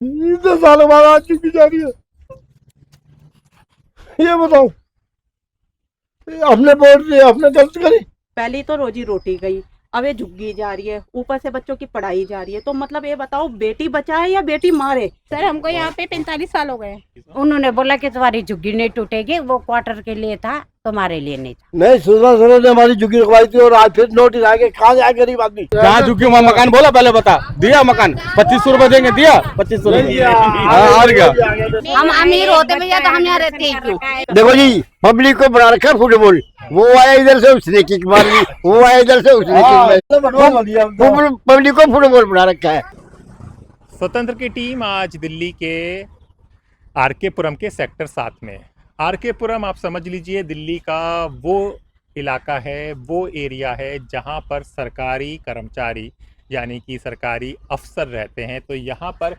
इतने सालों बाद आज चुकी जा रही है। ये बताओ, हमने वोट दिया, हमने गलती करी? पहले तो रोजी रोटी गई, अब ये झुग्गी जा रही है, ऊपर से बच्चों की पढ़ाई जा रही है। तो मतलब ये बताओ, बेटी बचाए या बेटी मारे? सर हमको यहाँ पे 45 साल हो गए। उन्होंने बोला कि तुम्हारी झुग्गी नहीं टूटेगी, वो क्वार्टर के लिए था, तुम्हारे लिए नहीं था। नहीं, सुधा ने हमारी झुग्गी रखवाई थी और आज फिर नोटिस आ गए। कहाँ जाए गरीब आदमी? जहाँ झुग्गी वहाँ मकान बोला, पहले बता दिया मकान 2500 रुपए देंगे, दिया 2500 रुपए। हार गया। हम अमीर होते भैया तो हम यहाँ रहते ही क्यों? देखो जी, पब्लिक को बना रखा फुटबॉल। वो आया इधर से उसने किक मार ली, वो आया इधर से उसने किक मारी। पब्लिक को फुटबॉल बना रखा है। स्वतंत्र की टीम आज दिल्ली के आरके पुरम के सेक्टर 7 में है। आरके पुरम आप समझ लीजिए दिल्ली का वो इलाका है, वो एरिया है जहां पर सरकारी कर्मचारी यानी कि सरकारी अफसर रहते हैं। तो यहाँ पर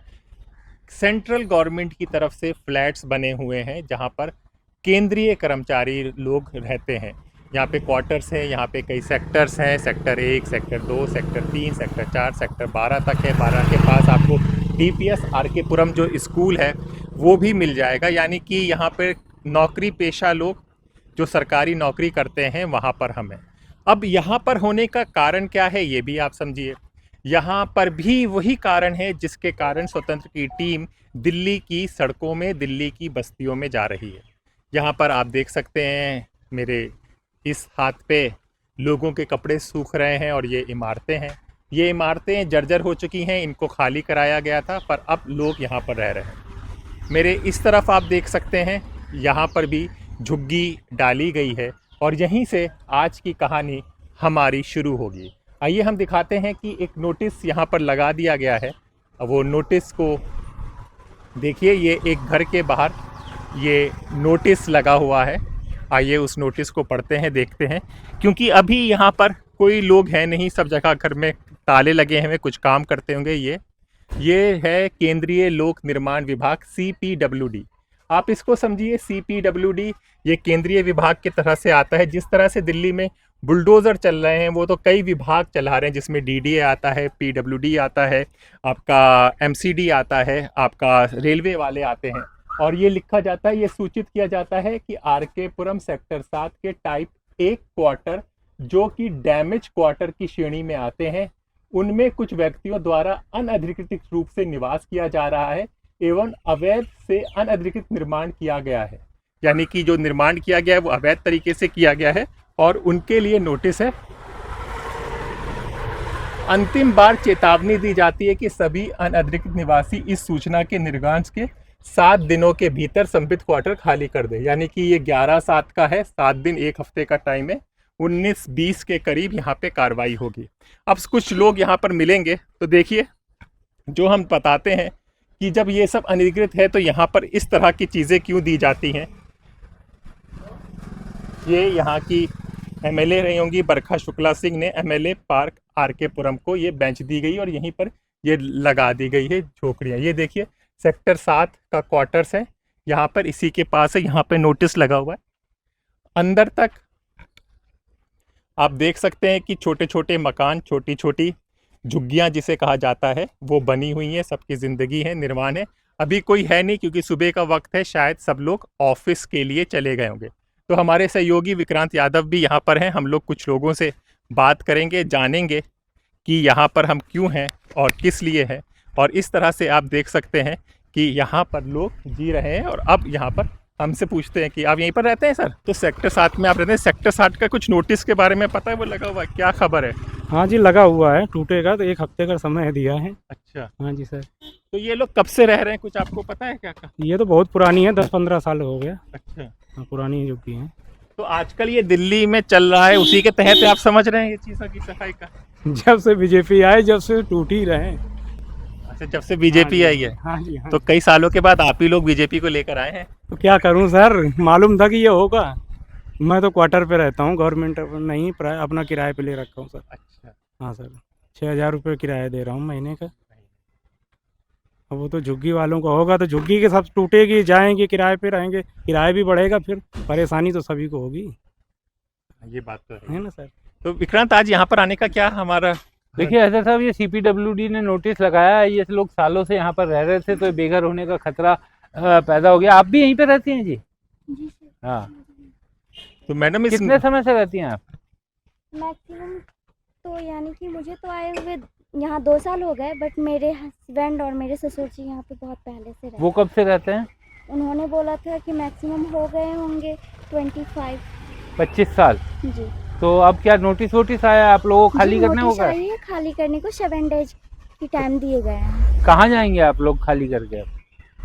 सेंट्रल गवर्नमेंट की तरफ से फ्लैट्स बने हुए हैं जहाँ पर केंद्रीय कर्मचारी लोग रहते हैं। यहाँ पे क्वार्टर्स है, यहाँ पे कई सेक्टर्स हैं, sector 1, sector 2, sector 3, sector 4, sector 12 तक है। 12 के पास आपको DPS आरके पुरम जो स्कूल है वो भी मिल जाएगा। यानी कि यहाँ पे नौकरी पेशा लोग जो सरकारी नौकरी करते हैं वहाँ पर हम हैं। अब यहाँ पर होने का कारण क्या है ये भी आप समझिए। यहाँ पर भी वही कारण है जिसके कारण स्वतंत्र की टीम दिल्ली की सड़कों में, दिल्ली की बस्तियों में जा रही है। यहाँ पर आप देख सकते हैं मेरे इस हाथ पे लोगों के कपड़े सूख रहे हैं और ये इमारतें हैं। ये इमारतें जर्जर हो चुकी हैं, इनको खाली कराया गया था पर अब लोग यहाँ पर रह रहे हैं। मेरे इस तरफ आप देख सकते हैं यहाँ पर भी झुग्गी डाली गई है और यहीं से आज की कहानी हमारी शुरू होगी। आइए हम दिखाते हैं कि एक नोटिस यहाँ पर लगा दिया गया है। वो नोटिस को देखिए, ये एक घर के बाहर ये नोटिस लगा हुआ है। आइए उस नोटिस को पढ़ते हैं, देखते हैं। क्योंकि अभी यहाँ पर कोई लोग हैं नहीं, सब जगह घर में ताले लगे हैं, कुछ काम करते होंगे। ये है केंद्रीय लोक निर्माण विभाग CPWD। आप इसको समझिए CPWD ये केंद्रीय विभाग की तरह से आता है। जिस तरह से दिल्ली में बुलडोज़र चल रहे हैं वो तो कई विभाग चला रहे हैं, जिसमें DDA आता है, PWD आता है, आपका MCD आता है, आपका रेलवे वाले आते हैं। और ये लिखा जाता है, ये सूचित किया जाता है कि आरके पुरम सेक्टर 7 के टाइप 1 क्वार्टर जो कि डैमेज क्वार्टर की श्रेणी में आते हैं, उनमें कुछ व्यक्तियों द्वारा अनअधिकृत रूप से निवास किया जा रहा है एवं अवैध से अनअधिकृत निर्माण किया गया है। यानी कि जो निर्माण किया गया है वो अवैध तरीके से किया गया है और उनके लिए नोटिस है। अंतिम बार चेतावनी दी जाती है कि सभी अनअधिकृत निवासी इस सूचना के निर्गमन के 7 दिनों के भीतर संबित क्वार्टर खाली कर दे। यानी कि ये 11/7 का है, 7 दिन 1 हफ्ते का टाइम है। 19-20 के करीब यहाँ पे कार्रवाई होगी। अब कुछ लोग यहाँ पर मिलेंगे तो देखिए, जो हम बताते हैं कि जब ये सब अनधिकृत है तो यहाँ पर इस तरह की चीज़ें क्यों दी जाती हैं। ये यहाँ की MLA रही होंगी बरखा शुक्ला सिंह ने MLA पार्क आरके पुरम को ये बेंच दी गई और यहीं पर ये लगा दी गई है झोपड़ियाँ। ये देखिए सेक्टर 7 का क्वार्टर्स है, यहाँ पर इसी के पास है, यहाँ पे नोटिस लगा हुआ है। अंदर तक आप देख सकते हैं कि छोटे छोटे मकान, छोटी छोटी झुग्गियाँ जिसे कहा जाता है वो बनी हुई हैं। सबकी ज़िंदगी है, निर्माण है। अभी कोई है नहीं क्योंकि सुबह का वक्त है, शायद सब लोग ऑफिस के लिए चले गए होंगे। तो हमारे सहयोगी विक्रांत यादव भी यहाँ पर हैं। हम लोग कुछ लोगों से बात करेंगे, जानेंगे कि यहाँ पर हम क्यों हैं और किस लिए हैं। और इस तरह से आप देख सकते हैं कि यहाँ पर लोग जी रहे हैं। और अब यहाँ पर हमसे पूछते हैं कि आप यहीं पर रहते हैं सर? तो सेक्टर 7 में आप रहते हैं। सेक्टर 7 का कुछ नोटिस के बारे में पता है, वो लगा हुआ है, क्या खबर है? हाँ जी, लगा हुआ है, टूटेगा तो 1 हफ्ते का समय दिया है। अच्छा, हाँ जी सर। तो ये लोग कब से रह रहे हैं, कुछ आपको पता है क्या? ये तो बहुत पुरानी है, 10-15 साल हो गया। अच्छा, हाँ, पुरानी जो की है। तो आजकल ये दिल्ली में चल रहा है, उसी के तहत आप समझ रहे हैं ये चीज़ों की सफाई का? जब से बीजेपी आए, जब से टूट ही रहे। अच्छा, जब से बीजेपी आई है। हाँ जी, हाँ। तो कई सालों के बाद आप ही लोग बीजेपी को लेकर आए हैं। तो क्या करूं सर, मालूम था कि ये होगा। मैं तो क्वार्टर पे रहता हूँ, गवर्नमेंट नहीं, अपना किराए पे ले रखा हूँ सर। अच्छा, हाँ सर, 6,000 रुपये किराया दे रहा हूँ महीने का। अब वो तो झुग्गी वालों का होगा तो झुग्गी के सब टूटेगी, जाएंगे किराए पे रहेंगे, किराया भी बढ़ेगा, फिर परेशानी तो सभी को होगी। ये बात तो है ना सर? तो विक्रांत, आज यहाँ पर आने का क्या हमारा देखिए हैदर साहब, ये CPWD ने नोटिस लगाया है, ये लोग सालों से यहाँ पर रह रहे थे तो बेघर होने का खतरा पैदा हो गया। आप भी यहीं पे रहती हैं जी? जी सर। हाँ। तो मैडम इस कितने समय से रहती हैं आप? मैक्सिमम तो यानी कि मुझे तो आए हुए यहाँ 2 साल हो गए, बट मेरे हस्बैंड और मेरे ससुर जी यहाँ पे बहुत पहले से रहते। वो कब से रहते हैं? उन्होंने बोला था कि मैक्सिमम हो गए होंगे 25 साल। जी। तो अब क्या नोटिस वोटिस आया आप लोगों को खाली जी, करने नोटिस होगा? आई है, खाली करने को 7 डेज की टाइम दिए गए हैं। कहाँ जाएंगे आप लोग खाली करके?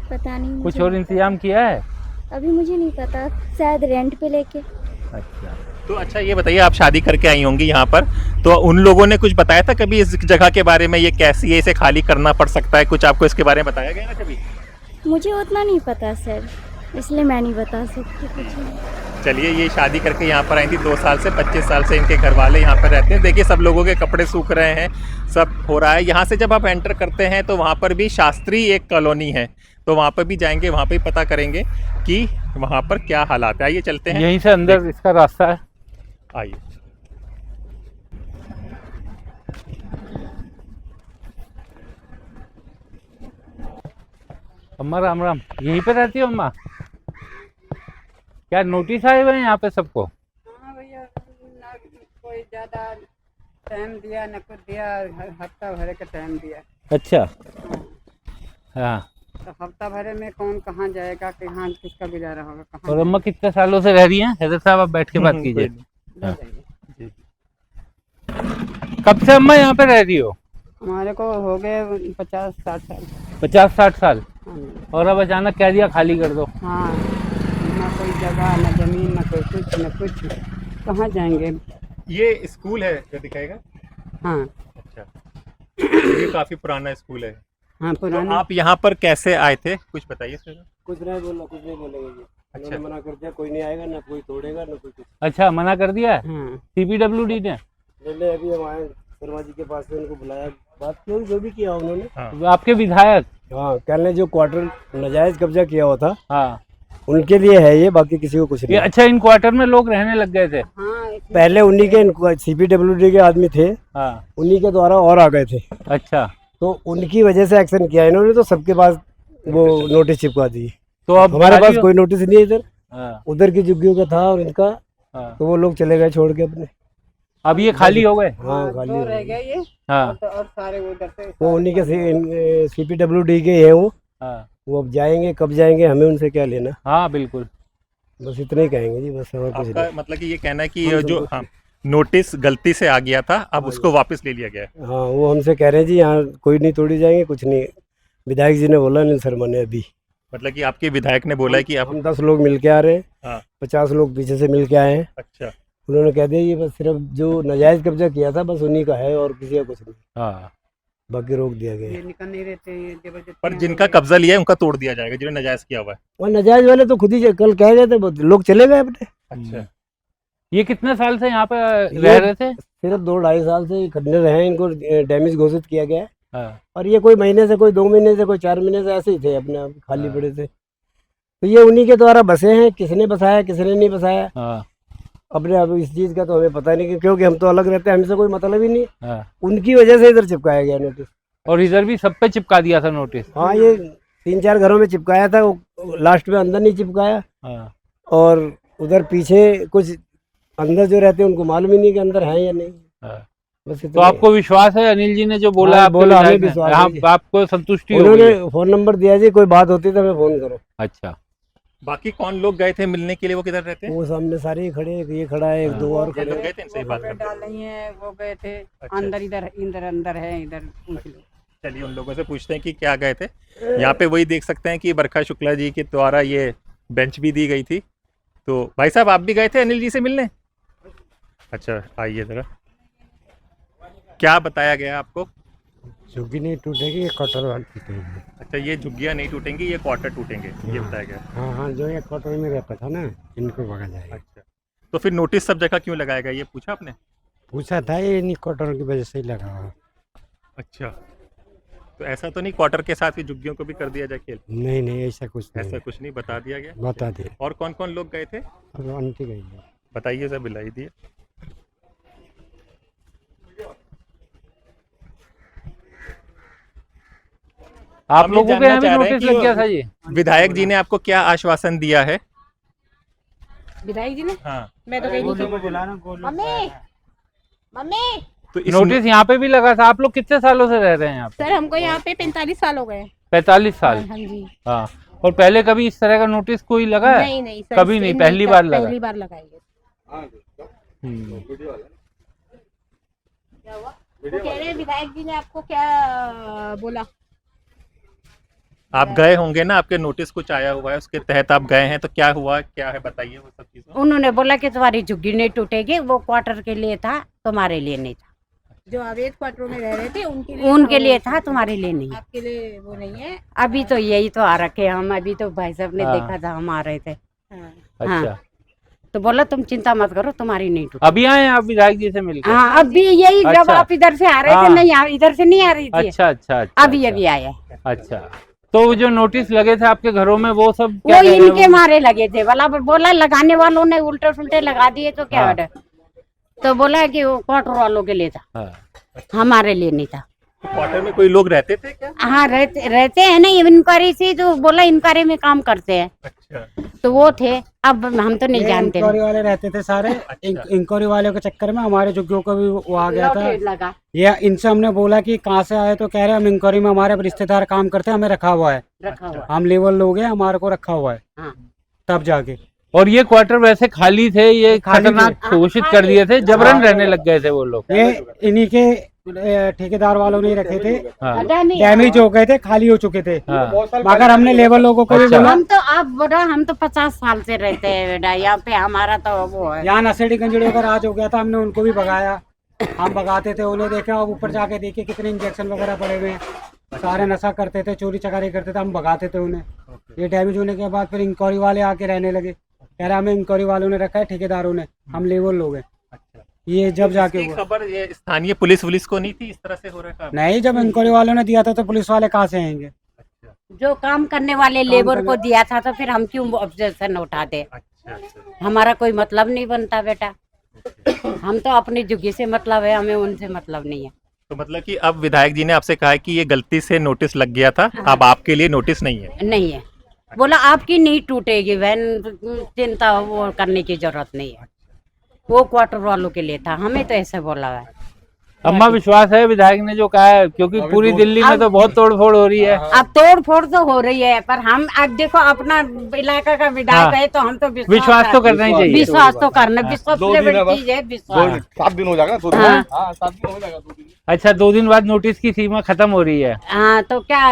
पता नहीं, कुछ मुझे और नहीं इंतजाम किया है? पता। अभी मुझे नहीं पता, शायद रेंट पे लेके। अच्छा। तो अच्छा ये बताइए, आप शादी करके आई होंगी यहाँ पर, तो उन लोगों ने कुछ बताया था कभी इस जगह के बारे में, ये कैसी है, इसे खाली करना पड़ सकता है, कुछ आपको इसके बारे में बताया गया ना कभी? मुझे उतना नहीं पता सर, इसलिए मैं नहीं बता सकती कुछ नहीं। चलिए, ये शादी करके यहाँ पर आई थी 2 साल से, 25 साल से इनके घर वाले यहाँ पर रहते हैं। देखिए सब लोगों के कपड़े सूख रहे हैं, सब हो रहा है। यहाँ से जब आप एंटर करते हैं तो वहाँ पर भी शास्त्री एक कॉलोनी है, तो वहाँ पर भी जाएंगे, वहाँ पे पता करेंगे कि वहाँ पर क्या हालात है। आइए चलते हैं, यहीं से अंदर इसका रास्ता है। आइए। अम्मा राम राम, यहीं पे रहती हो अम्मा? क्या नोटिस आए हुए हैं यहाँ पे सबको? हाँ भैया, ना कोई ज्यादा टाइम दिया ना कुछ दिया, हफ्ता भर का टाइम दिया। अच्छा। हाँ। तो हफ्ता भरे में कौन कहाँ जाएगा, कहाँ किसका गुजारा होगा, कहाँ और अम्मा कितने सालों से रह रही हैं? हैदर साहब आप बैठ के बात कीजिए। हाँ। कब से अम्मा यहाँ पे रह रही हो? हमारे को हो गए 50-60 साल। 50-60 साल। हाँ। और अब अचानक कह दिया खाली कर दो? हाँ, ना कोई जगह, ना जमीन, ना कोई कुछ, ना कुछ, कहाँ जाएंगे। ये स्कूल है जो दिखाएगा? हाँ। अच्छा, ये काफी पुराना स्कूल है। हाँ, तो पुराना। आप यहाँ पर कैसे आए थे, कुछ बताइए सर। कुछ नहीं बोलेंगे जी। अच्छा, मना कर दिया, कोई नहीं आएगा, ना कोई तोड़ेगा, ना कोई कुछ। अच्छा, मना कर दिया है हाँ। CPWD ने? पहले अभी हम आए शर्मा जी के पास से, उनको बुलाया, बात की, जो भी किया उन्होंने। तो आपके विधायक? हाँ, कल ने जो क्वार्टर नाजायज कब्जा किया हुआ था, हाँ, उनके लिए है ये, बाकी किसी को कुछ नहीं। अच्छा, इन क्वार्टर में लोग रहने लग गए थे? हाँ, पहले उन्हीं के CPWD के आदमी थे। हाँ। उन्हीं के द्वारा और आ गए थे। अच्छा। तो उनकी वजह से एक्शन किया इन्होंने, तो सबके पास वो नोटिस चिपका दी। तो अब हमारे पास कोई नोटिस नहीं है इधर। हाँ। उधर की झुग्गियों का था और इनका। हाँ। तो वो लोग चले गए छोड़ के अपने। अब ये खाली हो गए? हाँ, खाली दो हो रह गए। गए ये। हाँ। और सारे उधर से, वो उन्हीं के CPWD के हैं वो। हाँ। वो अब जाएंगे, कब जाएंगे, हमें उनसे क्या लेना। हाँ बिल्कुल, बस इतना ही कहेंगे जी, बस और कुछ आपका नहीं। मतलब कि ये कहना है कि जो हाँ, नोटिस गलती से आ गया था, अब उसको वापस ले लिया गया है। हाँ, वो हमसे कह रहे हैं जी यहाँ कोई नहीं तोड़ी जाएंगे, कुछ नहीं। विधायक जी ने बोला, अनिल शर्मा ने अभी। मतलब कि आपके विधायक ने बोला है कि हम 10 लोग मिल के आ रहे हैं। हाँ। 50 लोग पीछे से मिल के आए हैं। अच्छा। उन्होंने कह दिया ये बस सिर्फ जो नाजायज कब्जा किया था बस उन्हीं का है और किसी का कुछ नहीं। हाँ। बाकी रोक दिया गया ये है। निकल नहीं रहते हैं, जबरदस्ती। पर जिनका कब्जा लिया है उनका तोड़ दिया जाएगा, जिन्होंने नाजायज किया हुआ है। और नाजायज वाले तो खुद ही कल कह गए थे, लोग चले गए अपने। अच्छा। ये कितने साल से यहाँ पे रह रहे थे? सिर्फ 2-2.5 साल से खंडर रहे हैं, इनको डैमेज घोषित किया गया है। हाँ। और ये कोई महीने से, कोई 2 महीने से, कोई 4 महीने से ऐसे ही थे, अपने आप खाली पड़े थे। तो ये उन्हीं के द्वारा बसे हैं, किसने बसाया किसने नहीं बसाया। हाँ। अपने अब इस चीज़ का तो हमें पता नहीं, क्योंकि हम तो अलग रहते हैं, हमसे कोई मतलब ही नहीं। हाँ। उनकी वजह से इधर चिपकाया गया नोटिस। और इधर भी सब पे चिपका दिया था नोटिस? हाँ, ये 3-4 घरों में चिपकाया था, लास्ट में अंदर नहीं चिपकाया। हाँ। और उधर पीछे कुछ अंदर जो रहते हैं उनको मालूम ही नहीं कि अंदर है या नहीं। हाँ। बस तो आपको विश्वास है अनिल जी ने जो बोला? हाँ, आपके बोला, हमें विधायक ने? विश्वास है हाँ, जी। आपको संतुष्टि हो गई? उन्होंने फोन नंबर दिया जी, कोई बात होती तो हमें फोन करो। अच्छा। बाकी कौन लोग गए थे मिलने के लिए, वो किधर रहते हैं? वो सामने सारे ही खड़े, ये खड़ा है, 1-2 और ये खड़े लोग हैं। गए थे, इनसे ही बात करते हैं। डाल रही है, वो गए थे अच्छा। अंदर, इधर अंदर है, इधर पूछ लो। चलिए उन लोगों से पूछते हैं कि क्या गए थे। यहाँ पे वही देख सकते हैं कि बरखा शुक्ला जी के द्वारा ये बेंच भी दी गई थी। तो भाई साहब, आप भी गए थे अनिल जी से मिलने? अच्छा, आइए जरा, क्या बताया गया आपको? झुग्गी नहीं टूटेगी, ये क्वार्टर वाल टूटेगी। अच्छा, ये झुग्गियाँ नहीं टूटेंगी, ये क्वार्टर टूटेंगे, ये बताया गया। हाँ हाँ, जो ये क्वार्टर में रहता था ना, इनको भगा जाएगा। अच्छा, तो फिर नोटिस सब जगह क्यों लगाया गया, ये पूछा आपने? पूछा था, ये इन्हीं क्वार्टरों की वजह से ही लगा हुआ। अच्छा, तो ऐसा तो नहीं क्वार्टर के साथ ही झुग्गियों को भी कर दिया जाए खेल? नहीं नहीं, ऐसा कुछ नहीं। ऐसा कुछ नहीं, बता दिया गया। बता दिया। और कौन कौन लोग गए थे? अब आंटी गई है। बताइए, सब बिलाई दिए। आप हम ये लोगों के जानना यहाँ भी चाह रहे हैं नोटिस कि लग गया था ये? विधायक जी ने आपको क्या आश्वासन दिया है? विधायक जी ने, हाँ, मैं तो गई नहीं थी। मम्मी मम्मी तो इस नोटिस यहाँ पे भी लगा था। आप लोग कितने सालों से रह रहे हैं यहाँ पे? सर हमको यहाँ पे 45 साल हो गए। 45 साल। हाँ जी। हाँ, और पहले कभी इस तरह का नोटिस कोई लगा है? नहीं नहीं सर, कभी नहीं, पहली बार लगा। पहली बार लगाई है। हम्म। वो कह रहे हैं विधायक जी ने आपको क्या बोला? आप गए होंगे ना, आपके नोटिस कुछ आया हुआ है, उसके तहत आप गए हैं, तो क्या हुआ, क्या है बताइए वो सब चीजें। उन्होंने बोला कि तुम्हारी झुग्गी नहीं टूटेगी, वो क्वार्टर के लिए था, तुम्हारे लिए नहीं था। जो अवैध क्वार्टरों में रह रहे थे उनके लिए था, तुम्हारे लिए नहीं। आपके लिए वो नहीं है। अभी तो यही तो आ रखे हम, अभी तो भाई साहब ने हाँ। देखा था, हम आ रहे थे। हाँ। अच्छा, तो बोला तुम चिंता मत करो, तुम्हारी नहीं टूटी। अभी आए हैं आप विधायक जी से मिलकर? हाँ, अभी यही जब अच्छा। आप इधर से आ रहे थे, हाँ। नहीं इधर से नहीं आ रही थी। अच्छा अच्छा अच्छा। अभी अच्छा। अभी आया। अच्छा, तो वो जो नोटिस लगे थे आपके घरों में, वो सब वो क्या कह रहे हैं? इनके मारे लगे थे। बोला लगाने वालों ने उल्टे सुल्टे लगा दिए तो क्या हाँ। है? तो बोला कि वो क्वार्टर वालों के लिए था, हाँ। हमारे लिए नहीं था। क्वार्टर में कोई लोग रहते थे क्या? हाँ, रहते हैं ना, इंक्वायरी से जो बोला इंक्वायरी में काम करते हैं, अच्छा, तो वो थे। अब हम तो नहीं जानते। इंक्वायरी वाले रहते थे सारे। इंक्वायरी वाले के चक्कर में हमारे झुग्गियों को भी वो आ गया था। लगा। ये इनसे हमने बोला कि कहाँ से आए, तो कह रहे हम इंक्वायरी में, हमारे रिश्तेदार काम करते हैं, हमें रखा हुआ है, रखा हुआ। हम लेबर लोग हैं, हमारे को रखा हुआ है। हाँ। तब जाके और ये क्वार्टर वैसे खाली थे, ये खाली खतरनाक थे। घोषित कर दिए थे, जबरन रहने लग गए थे वो लोग। ये इन्हीं के ठेकेदार वालों ने रखे थे, हाँ। डैमेज हो गए थे, खाली हो चुके थे। हाँ। मगर हमने लेबर लोगों को भी अच्छा। बोला, हम तो आप बोला, हम तो 50 साल से रहते हैं बेटा यहाँ पे, हमारा तो वो है। यहाँ नशेड़ी गंजड़ियों का राज हो गया था, हमने उनको भी भगाया। हम भगाते थे, उन्हें देखा, अब ऊपर जाके देखे कितने इंजेक्शन वगैरह पड़े हुए हैं, सारे नशा करते थे, चोरी चकारी करते थे, हम भगाते थे उन्हें। ये डैमेज होने के बाद फिर इंक्वायरी वाले आके रहने लगे, कह रहे हमें इंक्वायरी वालों ने रखा है, ठेकेदारों ने, हम लेबर लोग हैं। ये जब जाके इसकी हुआ। खबर ये स्थानीय पुलिस को नहीं थी इस तरह से हो रहा है? नहीं, जब इंक्वायरी वालों ने दिया था तो पुलिस वाले कहाँ से आएंगे? जो काम करने वाले लेबर को दिया था, तो फिर हम क्यों ऑब्जेक्शन उठाते? अच्छा, हमारा कोई मतलब नहीं बनता बेटा, हम तो अपनी झुग्गी से मतलब है, हमें उनसे मतलब नहीं है। तो मतलब कि अब विधायक जी ने आपसे कहा है कि ये गलती से नोटिस लग गया था, अब आपके लिए नोटिस नहीं है? नहीं है, बोला आपकी नहीं टूटेगी बहन, चिंता वो करने की जरूरत नहीं है, वो क्वार्टर वालों के लिए था, हमें तो ऐसे बोला है। अम्मा, विश्वास है विधायक ने जो कहा है? क्योंकि पूरी दिल्ली में तो बहुत तोड़ फोड़ हो रही है। अब तोड़ फोड़ तो हो रही है, पर हम अब देखो अपना इलाका का विधायक है, तो हम तो विश्वास तो करना ही चाहिए। विश्वास तो करना, विश्वास सबसे बड़ी चीज है, विश्वास। 7 दिन हो जाएगा, 2 दिन। हाँ। हाँ, 7 दिन हो जाएगा, 2 दिन। अच्छा, 2 दिन बाद नोटिस की सीमा खत्म हो रही है। हाँ, तो क्या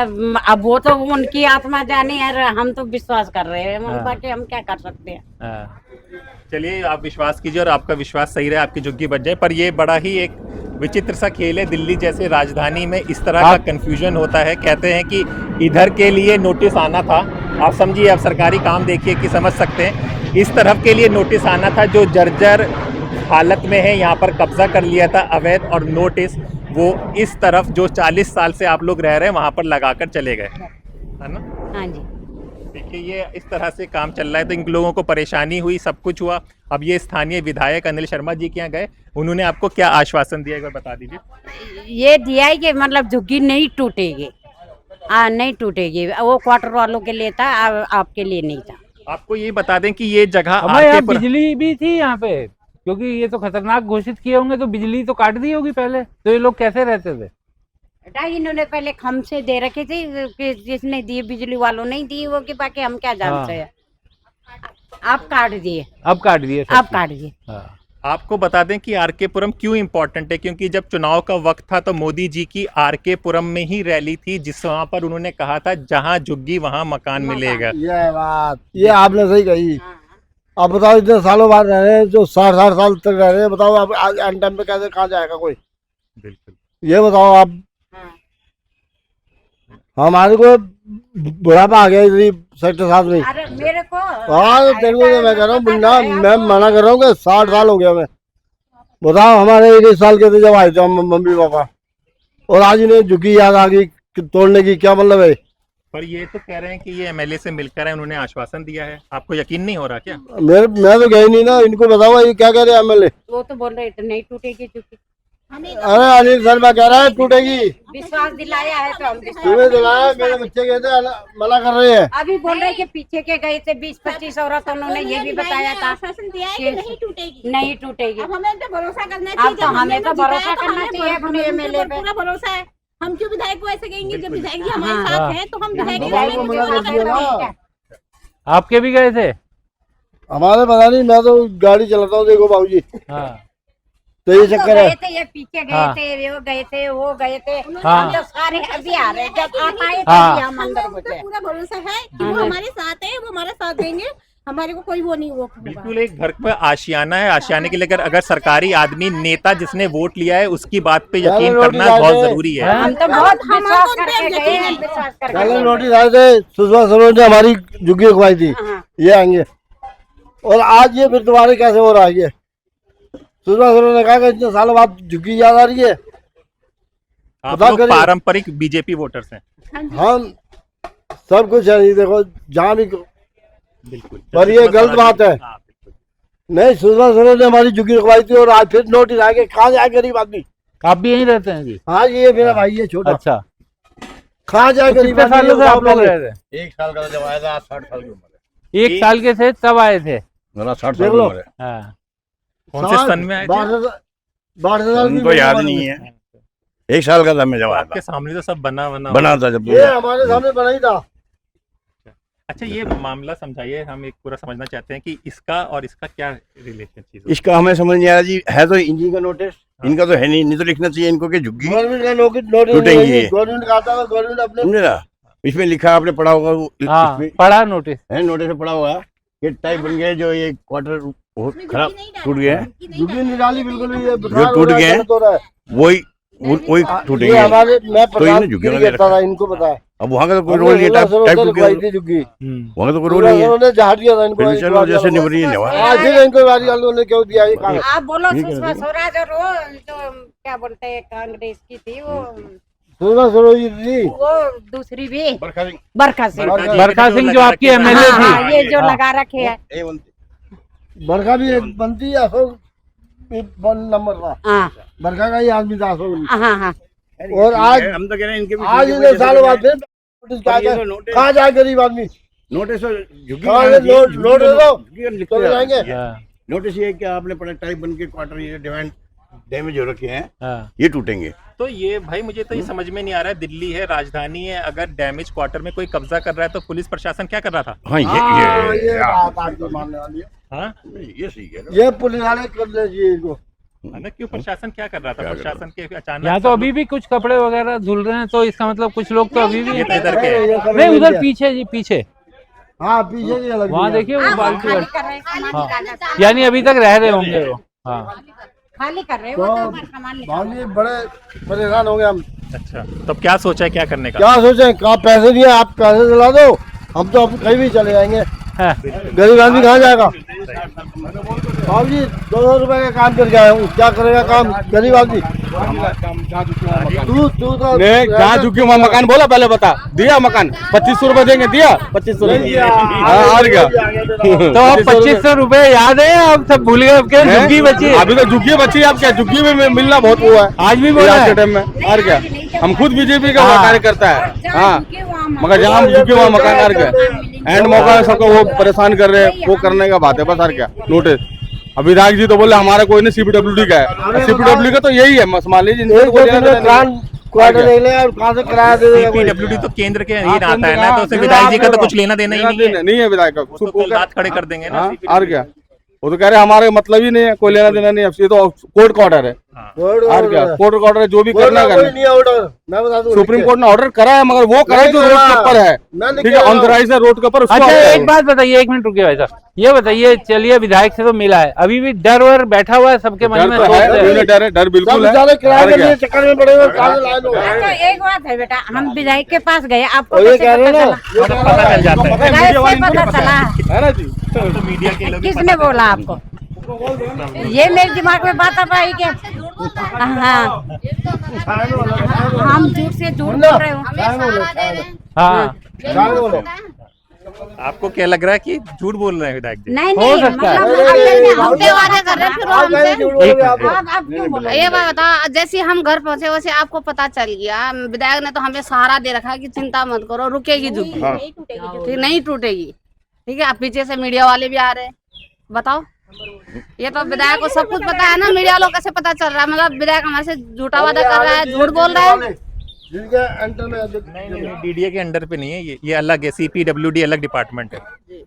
अब वो तो उनकी आत्मा जाने यार, हम तो विश्वास कर रहे हैं, हाँ। बाकी हम क्या कर सकते हैं। हाँ। चलिए, आप विश्वास कीजिए और आपका विश्वास सही रहे, आपकी झुग्गी बच जाए। पर ये बड़ा ही एक विचित्र सा खेल है, दिल्ली जैसे राजधानी में इस तरह का कंफ्यूजन होता है। कहते हैं कि इधर के लिए नोटिस आना था, आप समझिए, आप सरकारी काम देखिए कि समझ सकते हैं, इस तरफ के लिए नोटिस आना था जो जर्जर हालत में है, यहाँ पर कब्जा कर लिया था अवैध, और नोटिस वो इस तरफ जो 40 साल से आप लोग रह रहे हैं वहाँ पर लगाकर चले गए, है ना? हाँ जी। देखिए, ये इस तरह से काम चल रहा है, तो इन लोगों को परेशानी हुई, सब कुछ हुआ। अब ये स्थानीय विधायक अनिल शर्मा जी के यहाँ गए, उन्होंने आपको क्या आश्वासन दिया, एक बार बता दीजिए। ये दिया है कि मतलब झुग्गी नहीं टूटेगी, नहीं टूटेगी, वो क्वार्टर वालों के लिए था, आपके लिए नहीं था। आपको ये बता दें कि ये जगह हमारे यहाँ बिजली भी थी यहाँ पे, क्योंकि ये तो खतरनाक घोषित किए होंगे, तो बिजली तो काट दी होगी पहले, तो ये लोग कैसे रहते थे? बेटा, इन्होंने पहले खम से दे रखे थे, कि जिसने दिए बिजली वालों नहीं दी वो, कि बाकी हम क्या जानते हैं। आप काट दिए, अब काट दिए, आप काट दिए। हाँ। आपको बता दें कि आरके पुरम क्यों इम्पोर्टेंट है, क्योंकि जब चुनाव का वक्त था तो मोदी जी की आरके पुरम में ही रैली थी, जिस वहां पर उन्होंने कहा था जहां झुग्गी वहां मकान मिलेगा। ये बात ये आपने सही कही। अब बताओ, इतने सालों बाद रह रहे हैं, जो 60 साल तक रह रहे हैं, बताओ आप आज एंड टाइम पे कैसे कहाँ जाएगा कोई? बिल्कुल, ये बताओ आप। हमारे को बुढ़ापा आ गया इधर सेक्टर 7 में। अरे मेरे को, हाँ, तेरे को मैं कह रहा हूँ बुढ़ा, मैं मना कर रहा हूँ कि 60 साल हो गया मैं। बताओ, हमारे 21 साल के थे जब आए थे हम मम्मी पापा, और आज इन्हें झुग्गी याद आ गई तोड़ने की, क्या मतलब है? पर ये तो कह रहे हैं कि ये एमएलए से मिलकर है, उन्होंने आश्वासन दिया है, आपको यकीन नहीं हो रहा क्या? मैं तो गई नहीं ना, इनको बताओ ये क्या कह रहे हैं एमएलए। वो तो बोल रहे थे नहीं टूटेगी झुग्गी, अरे अनिल सर मैं कह रहा है टूटेगी। विश्वास दिलाया है तो हम तुम्हें दिलाया, मेरे बच्चे कहते हैं मना कर रहे हैं। अभी बोल रहे कि पीछे के गए थे 20-25 औरत, उन्होंने ये भी बताया था दिया है कि नहीं टूटेगी। नहीं टूटेगी। अब हमें तो भरोसा करना अब चाहिए। तो हमें तो भरोसा करना चाहिए अपने एमएलए पे। पूरा भरोसा है। हम क्यों विधायक को ऐसे कहेंगे? जब विधायक जी हमारे हाँ। साथ हैं तो हम विधायक विधायक को मना कर दिया ना। आपके भी गए थे? हमारे पता नहीं, मैं तो गाड़ी चलाता हूँ। देखो बाबूजी, हाँ तो ये चक्कर है। गए थे, ये पीछे गए हाँ। थे, वो गए थे, वो गए थे। हाँ। हम तो सारे अभी आ रहे हैं। जब आप आए हाँ। तभी हम अंदर घुसे। पूरा भरोसा है कि वो हमारे साथ है, वो हमारा साथ देंगे। हमारे को कोई वो नहीं वो बिल्कुल एक घर में आशियाना है, आशियाने के लेकर अगर सरकारी आदमी नेता जिसने वोट लिया है उसकी बात पे यकीन करना बहुत जरूरी है। हम तो बहुत विश्वास करके गए हैं, विश्वास करके कल गए हैं। नोटिस आए थे, सुषमा स्वराज ने हमारी झुग्गी रखवाई थी, हाँ। ये आएंगे। और आज ये फिर तुम्हारे कैसे हो रहा है? ये सुषमा स्वराज ने कहा कि इतने सालों बाद झुग्गी याद आ रही है। आप बताओ लोग करिए। पारंपरिक बीजेपी वोटर्स हैं। हम सब कुछ है, ये देखो जहाँ भी, बिल्कुल, पर ये गलत बात है। हाँ, बिल्कुल। नहीं, सुषमा स्वराज ने हमारी झुग्गी रखवाई थी और आज फिर नोटिस आ गए। कहाँ जाए गरीब आदमी? आप भी यहीं रहते हैं जी? हाँ, ये मेरा भाई है छोटा। अच्छा, कहाँ जाए गरीब कितने सालों से आप लोग रह रहे हैं? 1 साल का जब आया था, 60 साल की उम्र 1 साल के थे तब आए थे? मेरा 60 देख लो। हाँ। कौन से सन में आए थे? 12 साल की उनको याद नहीं है। 1 साल का था मैं जब आया आपके सामने तो सब बना बना था जब। ये हमारे सामने बना ही था। अच्छा, ये मामला समझाइए, हम एक पूरा समझना चाहते हैं कि इसका और इसका क्या रिलेशन चीज है? इसका हमें समझ नहीं आ रहा जी। है तो इंजी का नोटिस, इनका तो है नहीं तो लिखना चाहिए इनको कि झुग्गी गवर्नमेंट का नोटिस टूटेंगी ये। गवर्नमेंट का आता है, गवर्नमेंट अपने समझे ना। इसमें लिखा आपने पढ़ा होगा, वो हाँ, इसमें पढ़ा नोटिस है, नोटिस में पढ़ा होगा कि टाइप बन गए जो ये क्वार्टर बहुत खराब टूट गए हैं, झुग्गी नहीं डाली बिल्कुल भी। ये जो टूट गए हैं वही वही टूटेंगे। ये हमारे मैं तो प्रधान इन्हें झुग्गी गिरी में कहता था, इनको पता है। अब वहाँ का तो कोई रोल नहीं है। टाइप रखवाई थी झुग्गी, वहाँ का तो कोई रोल नहीं है। उन्होंने जहाँ दिया था इनको। फिर चलो जैसे निबरी नहीं हुआ। आज फिर इनको बारी वालों ने क्यों दिया ये काम? आप बोलो सुषमा स्वराज और वो जो क्या बोलते हैं कांग्रेस की थी, वो सुषमा स्वराज जी थी, वो दूसरी भी बरखा सिंह बरखा सिंह। बरखा सिंह जो आपकी एमएलए हाँ, हाँ, थी। ये जो लगा रखे है। बरखा भी एक बनती है, अशोक भी नंबर था। हाँ बरखा का ही आदमी था अशोक। हाँ हाँ। और आज हम तो कह रहे हैं इनके भी आज इतने सालों बाद फिर नोटिस क्या है? कहाँ जाए गरीब आदमी? नोटिस झुग्गी कहाँ से नोट दे दो तो जाएंगे। हाँ, नोटिस ये है कि आपने पढ़ा टाइप बन के क्वार्टर ये डिमांड डैमेज हो रखे हैं, हाँ। ये टूटेंगे। तो ये भाई मुझे तो ये समझ में नहीं आ रहा है, दिल्ली है, राजधानी है, अगर डैमेज क्वार्टर में कोई कब्जा कर रहा है तो पुलिस प्रशासन क्या कर रहा था? हाँ ये बात आपकी मानने वाली है। हाँ, ये सही है। ये पुलिस वाले कर लीजिए इनको। है ना, क्यों प्रशासन क्या कर रहा था? क्या कर प्रशासन के अचानक यहाँ तो अभी भी कुछ कपड़े वगैरह धुल रहे हैं, तो इसका मतलब कुछ लोग तो अभी भी ये तो इधर के हैं। ये सब नहीं, उधर पीछे जी, पीछे हाँ पीछे की अलग वहाँ है। देखिए वो बाल्टी खाली वाली। कर रहे हैं, सामान निकालना था। यानी अभी तक रह रहे होंगे वो। हाँ, खाली कर रहे हैं, वो तो हमारा सामान निकाल। भाई बड़े परेशान हो गए हम। अच्छा, तो क्या सोचा है क्या करने का? क्या सोचे? कहाँ पैसे दिए, आप पैसे दिला दो, हम तो अब कहीं भी चले जाएंगे। हाँ। गरीब आदमी कहाँ जाएगा? बाबू जी 200 रुपए का काम करके आया हूँ, क्या करेगा काम गरीब आदमी? तू तो जहाँ झुकी वहाँ मकान बोला, पहले बता दिया मकान 2500 रुपए देंगे, दिया 2500 रुपए। और क्या तो अब 2500 रुपए याद है? अब सब भूल गए, अब क्या झुग्गी बची है? अभी तो झुग्गी बची है। अब क्या झुग्गी में मिलना बहुत वो है आज भी बोला आज के है। टाइम में। और क्या, हम खुद बीजेपी का हाँ। कार्यकर्ता है। हाँ, मगर जहाँ हम झुके वहाँ मकान और क्या एंड मौका सबको वो परेशान कर रहे हैं, वो करने का बात है बस। और क्या नोटिस, अब विधायक जी तो बोले हमारा कोई नहीं, सीपीडब्ल्यूडी का है। सीपीडब्ल्यूडी का तो यही है, मान लीजिए क्वार्टर ले ले और कहाँ से किराया दे देगा? सीपीडब्ल्यूडी तो केंद्र के ही आता है ना, तो उससे विधायक जी का तो कुछ लेना देना ही नहीं है। विधायक का तो कल रात खड़े कर देंगे ना। और क्या, वो तो कह रहे हमारे मतलब ही नहीं है, कोई लेना देना नहीं है। ये तो कोर्ट का ऑर्डर है। और क्या, कोर्ट का ऑर्डर है, जो भी करना है करना। नहीं ऑर्डर मैं बता दूं, सुप्रीम कोर्ट ने ऑर्डर करा है, मगर वो करे जो रोड के ऊपर है। ठीक है, ऑथराइज है रोड के ऊपर। अच्छा, एक बात बताइए, 1 मिनट रुकिए भाई साहब, ये बताइए, चलिए विधायक से तो मिला है, अभी भी डर वर बैठा हुआ है सबके मन में? डर है, डर बिल्कुल है। किराया के लिए चक्कर में पड़े हुए कहाँ से लाए लोग? अच्छा, एक बात है बेटा, हम विधायक के पास गए, आपको ये कैसे कह रहे पता हैं ना, चला? पता चल जाता है। कैसे पता चला? है ना जी। तो मीडिया के लोग किसने बोला आपको? ये मेरे दिमाग में बात अब आई क्या? हाँ, हम झूठ से झूठ बोल रहे हो। हाँ, क्या बोलो? आपको क्या लग रहा है कि झूठ बोल रहे हैं विधायक जी? नहीं हो नहीं, सकता है। मतलब हमसे वादे कर रहे हैं, फिर वो आप हमसे झूठ बोलोगे आप? आप क्यों बोल रहे हैं? ये बात बता, जैसे हम घर पहुंचे वैसे आपको पता चल गया, विधायक ने तो हमें सहारा दे रखा है कि चिंता मत करो, रुकेगी झुग्गी, नहीं टूटेगी जो ठीक नहीं टूटेगी। ठीक है, अब पीछे से मीडिया वाले भी आ रहे हैं, बताओ। ये तो विधायक को सब कुछ पता है ना, मीडिया लोग कैसे पता चल रहा है? मतलब विधायक हमारे से झूठा वादा कर रहा है, झूठ बोल रहा है। जिनके अंडर में नहीं, डीडीए के अंडर पे नहीं है ये अलग है, सीपीडब्ल्यूडी अलग डिपार्टमेंट है,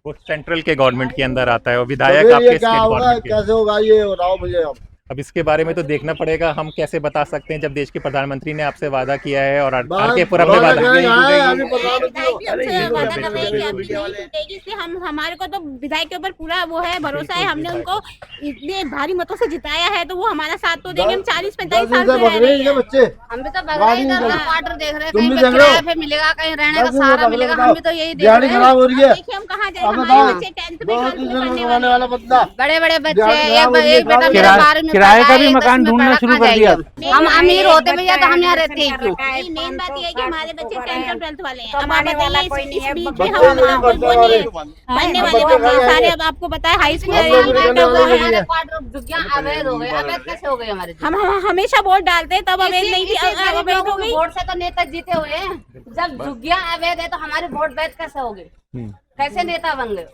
वो सेंट्रल के गवर्नमेंट के अंदर आता है और विधायक आपके ये क्या स्टेट होगा, गवर्नमेंट के। कैसे होगा ये बताओ मुझे अब। अब इसके बारे में तो देखना पड़ेगा, हम कैसे बता सकते हैं जब देश के प्रधानमंत्री ने आपसे वादा किया है और आरके पुरम में वादा अभी विधायक प्रधानमंत्री भी हमसे वादा कर रहे हैं कि अभी नहीं टूटेगी, इसलिए हम हमारे को तो विधायक के ऊपर पूरा वो है, भरोसा है। हमने उनको इतने भारी मतों से जिताया है तो वो हमारा साथ तो देंगे। हम 40-45 साल से रह रहे हैं। बच्चे हम भी तो क्वार्टर देख रहे हैं, तुम कहीं भी पे देख रहे हो? किराए पे मिलेगा, कहीं रहने का सहारा मिलेगा, हम भी तो यही देख गाड़ी रहे हैं। खराब हो रही है। देखिए हम कहाँ जाए, अब हमारे बताओ, बच्चे 10th में 12th 2-3 में दिन पढ़ने कमाने वाले वाला बंदा बड़े बड़े बच्चे, गाड़ी एक बेटा मेरा किराए 12वीं में किराए पढ़ा का है, भी एक मकान 10वीं में ढूंढना पढ़ा, शुरू कहाँ कर दिया। जाएंगे? हम अमीर होते भैया तो हम यहाँ रहते ही क्यों? मेन बात ये है कि हमारे बच्चे 10th और 12th वाले हैं। अब आप कमाने वाला बताइए कोई नहीं है, इस बीच में बच्चे हम नहीं वो नहीं है पढ़ने वाले बच्चे बच्चे खाली सारे। हैं। अब आपको पता है हाई स्कूल हम लोग भी करने वाले हैं। झुग्गियाँ अवैध हो गई, अवैध कैसे हो गई हमारे? हम हमेशा वोट डालते हैं तब अवैध नहीं थी, अब अवैध हो गई। वोट से तो नेता जीते हुए हैं, जब झुग्गियाँ अवैध है तो हमारे वोट वैध कैसे हो गए? कैसे नेता बन गए?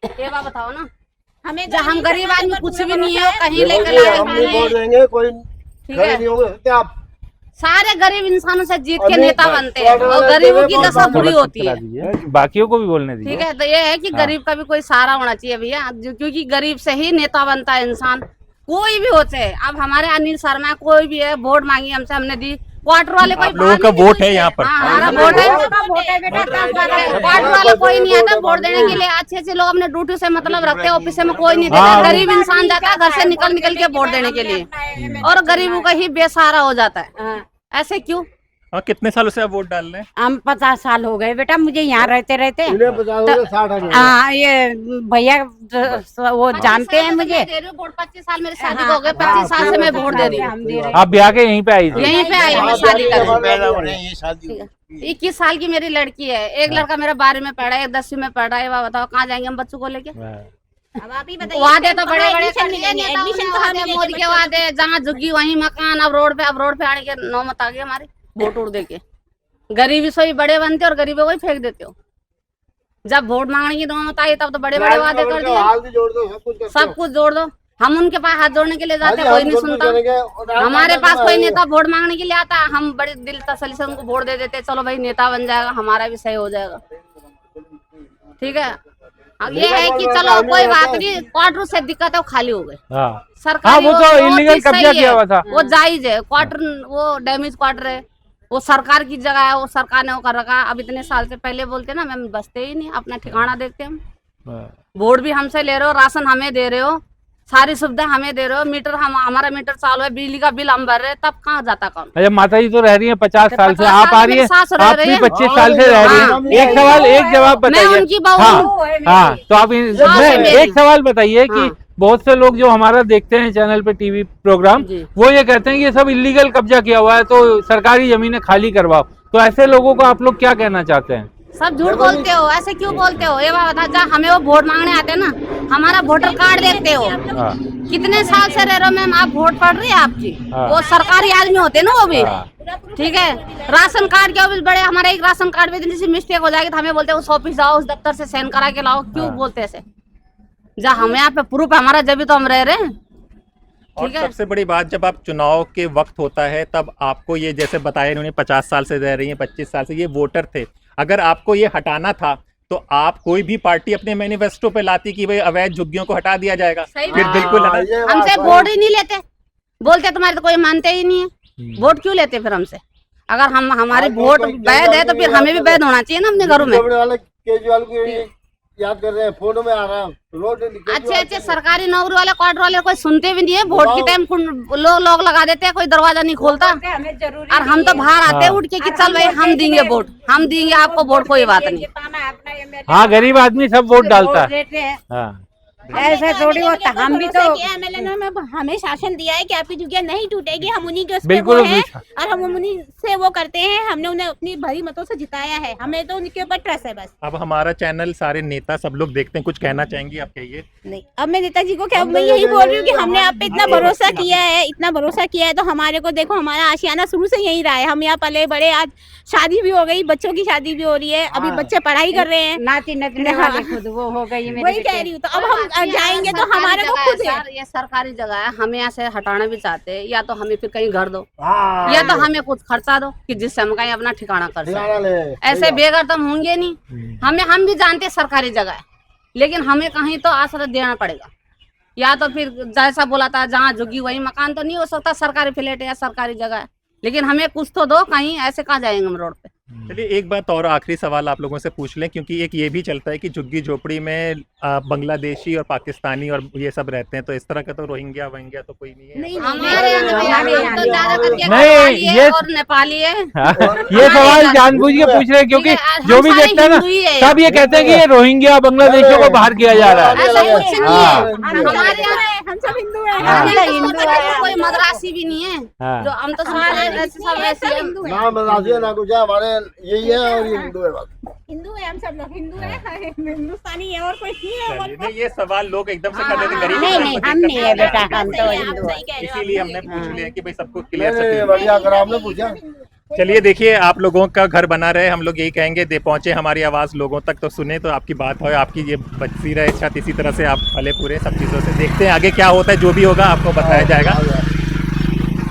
ये बात बताओ ना। हमें जब हम गरीब आदमी कुछ भी नहीं है, कहीं देखो लेकर जी, आए हम हुए भी वोट हैं। देंगे, कोई ठीक खड़े है, नहीं होंगे क्या आप? सारे गरीब इंसानों से जीत के अभी नेता बनते हैं और गरीबों की दशा बुरी होती है। बाकियों को भी बोलने दीजिए। ठीक है, तो ये है कि हाँ। गरीब का भी कोई सहारा होना चाहिए भैया, क्योंकि गरीब से ही नेता बनता है इंसान, कोई भी होते है। अब हमारे अनिल शर्मा कोई भी है, वोट मांगी हमसे, हमने दी। क्वार्टर वाले कोई आप लोगों का वोट है यहाँ पर। हाँ, हमारा वोट है बेटा। क्वार्टर वाला कोई नहीं आता वोट देने के लिए। अच्छे अच्छे लोग अपने ड्यूटी से मतलब रखते हैं, ऑफिस में कोई नहीं देता। हाँ। गरीब इंसान जाता है घर से निकल निकल के वोट देने के लिए, और गरीबों का ही बेसहारा हो जाता है। ऐसे क्यों? हाँ, कितने सालों से आप वोट डाल रहे हैं? हम 50 साल हो गए बेटा मुझे यहाँ रहते रहते। इन्हें 50 हो गए, 60 हो गए। हाँ, ये भैया वो जानते हैं मुझे। 25 साल मेरी शादी को हो गए, 25 साल से मैं वोट दे रही हूँ। आप ब्याह के यहीं पे आई थी? यहीं पे आई हूँ शादी कर। पैदा हो रहे हैं, ये शादी 21 साल की मेरी लड़की है, एक लड़का मेरा 12वीं में पढ़ा है, एक 10वीं में पढ़ रहा है। बताओ कहाँ जाएंगे हम बच्चों को लेके? अब आप ही बताइए, वादे तो बड़े बड़े एडमिशन मिलेंगे, एडमिशन कहाँ मिलेंगे मोदी के वादे, जहाँ झुग्गी वहीं मकान। अब रोड पे आने के नौबत आ गई हमारी, वोट उड़ दे के। गरीबी से ही बड़े बनते और गरीबों को ही फेंक देते हो। जब वोट मांगने की नौबत आई तब तो बड़े बड़े वादे कर दिए। हाल भी जोड़ दो, सब कुछ करते सब कुछ जोड़ दो। हम उनके पास हाथ जोड़ने के लिए जाते, हो। कोई नहीं हम खुद भी सुनता। करेंगे और आप हमारे करना पास कोई है। नेता वोट मांगने के लिए आता, हम बड़े दिल तसल्ली से उनको वोट दे देते, चलो भाई नेता बन जाएगा, हमारा भी सही हो जाएगा। ठीक है, अब ये है कि चलो कोई बात नहीं, क्वार्टर से दिक्कत है वो खाली हो गए। हाँ सरकारी वो तो वो इलीगल चीज सही कब्जा है, किया हुआ था। वो जायज है। क्वार्टर वो डैमेज क्वार्टर है, वो सरकार की जगह है, वो सरकार ने वो कर रखा। अब इतने साल से पहले बोलते ना, मैम बसते ही नहीं, अपना ठिकाना देखते हम। वोट भी हमसे ले रहे हो, राशन हमें दे रहे हो, सारी सुविधा हमें दे रहे हो, मीटर हमारा मीटर चालू है, बिजली का बिल हम भर रहे हैं, तब कहाँ जाता कौन? अच्छा, माता जी तो रह रही है 50 साल से, आप आ रही है, सास रह आप रही भी है। 25 साल से रह रही हाँ। है। एक सवाल एक जवाब मैं बताइए। उनकी बहू हाँ हूँ। हाँ, तो आप सास है मेरी। एक सवाल बताइए कि हाँ। बहुत से लोग जो हमारा देखते हैं चैनल पे टीवी प्रोग्राम, जी। वो ये कहते हैं कि ये सब इलीगल कब्जा किया हुआ है, तो सरकारी जमीनें खाली करवाओ। तो ऐसे लोगों को आप लोग क्या कहना चाहते हैं? सब झूठ बोलते हो, ऐसे क्यों बोलते हो? ये बात बता, जब हमें वो वोट मांगने आते हैं ना, हमारा वोटर कार्ड देखते हो। हाँ। कितने साल से रह रहे हो मैम, आप वोट पड़ रही है आपकी? हाँ। वो सरकारी आदमी होते हैं ना वो भी। हाँ। ठीक है, राशन कार्ड के ऑफिस बड़े, हमारे एक राशन कार्ड में इतनी सी मिस्टेक हो जाएगी तो हमें बोलते हैं उस ऑफिस जाओ, उस दफ्तर से साइन करा के लाओ। क्यों बोलते ऐसे? जब हमें यहाँ पे प्रूफ है हमारा, जब भी तो हम रह रहे हैं। और ठीक है। सबसे बड़ी बात, जब आप चुनाव के वक्त होता है तब आपको ये, जैसे बताया इन्होंने 50 साल से रह रही हैं, 25 साल से ये वोटर थे, अगर आपको ये हटाना था तो आप कोई भी पार्टी अपने मैनिफेस्टो पे लाती कि भाई अवैध झुग्गियों को हटा दिया जाएगा, सही फिर बात। बिल्कुल हाँ, ये बात हमसे है। वोट ही नहीं लेते, बोलते तुम्हारे तो कोई मानते ही नहीं है, वोट क्यों लेते फिर हमसे? अगर हम हमारी आप वोट कोई वैध है तो फिर हमें भी वैध होना चाहिए ना अपने घरों में। कपड़े वाले केजरीवाल को ये याद कर रहे हैं, फोटो में आ रहा है रोड अच्छे अच्छे सरकारी नौकरी वाले, क्वार्टर वाले कोई सुनते भी नहीं है। वोट के टाइम लोग लगा देते हैं, कोई दरवाजा नहीं खोलता। और हम तो बाहर आते हैं उठ के कि चल भाई हम देंगे वोट, हम देंगे आपको वोट, कोई बात नहीं। हाँ, गरीब आदमी सब वोट डालता है। हाँ, ऐसे थोड़ी होता, हम भी तो एमएलए ने हमें शासन दिया है कि आपकी झुग्गियां नहीं टूटेगी, हम उन्हीं के उस पे बिल्कुल वो हैं और हम उन्हीं से वो करते हैं। हमने उन्हें अपनी भरी मतों से जिताया है, हमें तो उनके ऊपर ट्रस्ट है बस। अब हमारा चैनल सारे नेता सब लोग देखते हैं, कुछ कहना चाहेंगी आप? कहिए। नहीं, अब मैं नेताजी को क्या, मैं यही बोल रही हूँ कि हमने आप पे इतना भरोसा किया है, इतना भरोसा किया है, तो हमारे को देखो, हमारा आशियाना शुरू से यही रहा है। हम यहाँ पले बड़े, आज शादी भी हो गई, बच्चों की शादी भी हो रही है, अभी बच्चे पढ़ाई कर रहे हैं, नाती नतनी वाले खुद वो हो गई मेरे वही कह रही हूँ। तो अब हम जाएंगे तो हमारे को खुद है, ये सरकारी जगह है, हमें यहाँ से हटाना भी चाहते हैं, या तो हमें फिर कहीं घर दो या तो हमें कुछ खर्चा दो कि जिससे हम कहीं अपना ठिकाना कर सकें। ऐसे बेघर तो हम होंगे नहीं। हम भी जानते हैं सरकारी जगह है, लेकिन हमें कहीं तो आश्रय देना पड़ेगा, या तो फिर जैसा बोला था जहाँ झुग्गी वही मकान तो नहीं हो सकता, सरकारी फ्लैट है या सरकारी जगह है, लेकिन हमें कुछ तो दो, कहीं ऐसे कहाँ जाएंगे हम रोड पे। चलिए एक बात और आखिरी सवाल आप लोगों से पूछ लें, क्योंकि एक ये भी चलता है कि झुग्गी झोपड़ी में बांग्लादेशी और पाकिस्तानी और ये सब रहते हैं, तो इस तरह का तो रोहिंग्या वहिंग्या तो कोई नहीं है हमारे यहाँ तो ज्यादातर के नहीं, कव्वाली है ये- और नेपाली है। ये सवाल जानबूझ के पूछ रहे हैं, क्योंकि जो भी देखता है ना सब ये कहते हैं कि ये रोहिंग्या बांग्लादेशियों को बाहर किया जा रहा है। ऐसा कुछ नहीं हाँ। है, हमारे यहाँ हम सब हिंदू हैं, हाँ। कोई मद्रासी भी नहीं है, हाँ। जो हम तो सब ऐसे हैं। ना मद्रासी है ना कुछ है, हमारे यही है और ये हिंदू है बस। हिंदू है, हम सब लोग हिंदू है, हिंदुस्तानी है और कोई नहीं है। चलिए, नहीं, ये सवाल लोग एकदम से कर देते हैं, गरीब नहीं, इंसान नहीं, को हम दिक्कत नहीं है होता बेटा, हम तो हिंदू हैं। इसीलिए हमने पूछ लिया कि भाई सबको नहीं, क्लियर नहीं, बढ़िया करा आपने पूछा। चलिए देखिए, आप लोगों का घर बना रहे, हम लोग यही कहेंगे, दे पहुंचे हमारी आवाज़ लोगों तक, तो सुने तो आपकी बात हो, आपकी ये बचती रहे छत, इसी तरह से आप फले पूरे सब चीज़ों से। देखते हैं आगे क्या होता है, जो भी होगा आपको बताया जाएगा।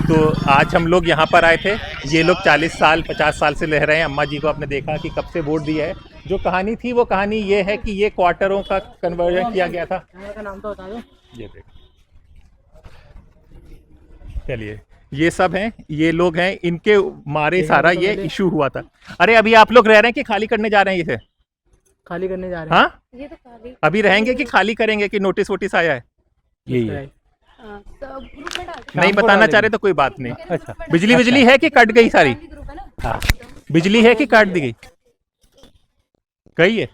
तो आज हम लोग यहाँ पर आए थे, ये लोग 40 साल 50 साल से रह रहे हैं। अम्मा जी को आपने देखा कि कब से वोट दिया है। जो कहानी थी वो कहानी ये है कि ये क्वार्टरों का कन्वर्जन किया गया था। ये देखो, चलिए ये सब हैं, ये लोग हैं, इनके मारे सारा ये इशू हुआ था। अरे अभी आप लोग रह रहे हैं कि खाली करने जा रहे हैं? इसे खाली करने जा रहे हाँ, ये तो खाली अभी रहेंगे कि खाली करेंगे कि नोटिस वोटिस आया है? यही है। नहीं बताना चाह रहे तो कोई बात नहीं। अच्छा, बिजली है कि कट गई सारी? हाँ, बिजली है कि काट दी गई? गई है।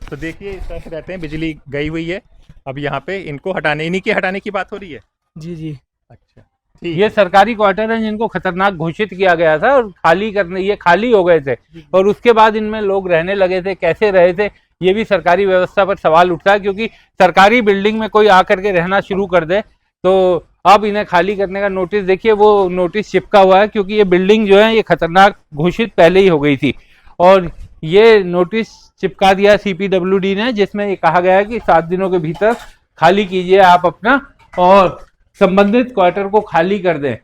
तो देखिए इस तरह से रहते हैं, बिजली गई हुई है। अब यहाँ पे इनको हटाने, इन्हीं के हटाने की बात हो रही है। जी जी। अच्छा, ठीक। ये सरकारी क्वार्टर हैं जिनको खतरनाक घोषित किया गया था और खाली करने, ये खाली हो गए थे और उसके बाद इनमें लोग रहने लगे थे। कैसे रहे थे ये भी सरकारी व्यवस्था पर सवाल उठता है, क्योंकि सरकारी बिल्डिंग में कोई आकर के रहना शुरू कर दे तो अब इन्हें खाली करने का नोटिस, देखिए वो नोटिस चिपका हुआ है, क्योंकि ये बिल्डिंग जो है ये खतरनाक घोषित पहले ही हो गई थी और ये नोटिस चिपका दिया CPWD ने, जिसमें ये कहा गया है कि 7 दिनों के भीतर खाली कीजिए आप अपना और संबंधित क्वार्टर को खाली कर दें।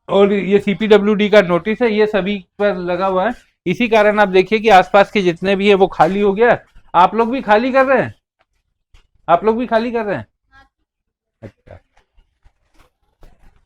और ये CPWD का नोटिस है, ये सभी पर लगा हुआ है। इसी कारण आप देखिए कि आसपास के जितने भी है वो खाली हो गया। आप लोग भी खाली कर रहे हैं? आप लोग भी खाली कर रहे हैं? अच्छा।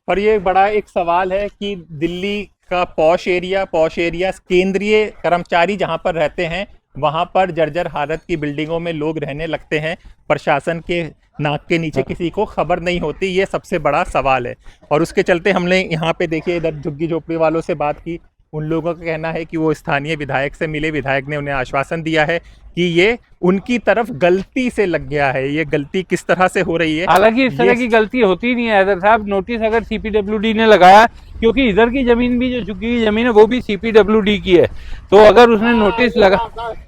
और ये बड़ा एक सवाल है कि दिल्ली का पॉश एरिया केंद्रीय कर्मचारी जहां पर रहते हैं वहां पर जर्जर हालत की बिल्डिंगों में लोग रहने लगते हैं, प्रशासन के नाक के नीचे किसी को खबर नहीं होती। ये सबसे बड़ा सवाल है और उसके चलते हमने यहाँ पे देखिए इधर झुग्गी झोपड़ी वालों से बात की। उन लोगों का कहना है कि वो स्थानीय विधायक से मिले, विधायक ने उन्हें आश्वासन दिया है कि ये उनकी तरफ गलती से लग गया है। ये गलती किस तरह से हो रही है, हालांकि इस तरह की गलती होती नहीं है हैदर साहब। नोटिस अगर CPWD ने लगाया, क्योंकि इधर की जमीन भी जो झुग्गी की जमीन है वो भी CPWD की है, तो अगर उसने नोटिस लगा,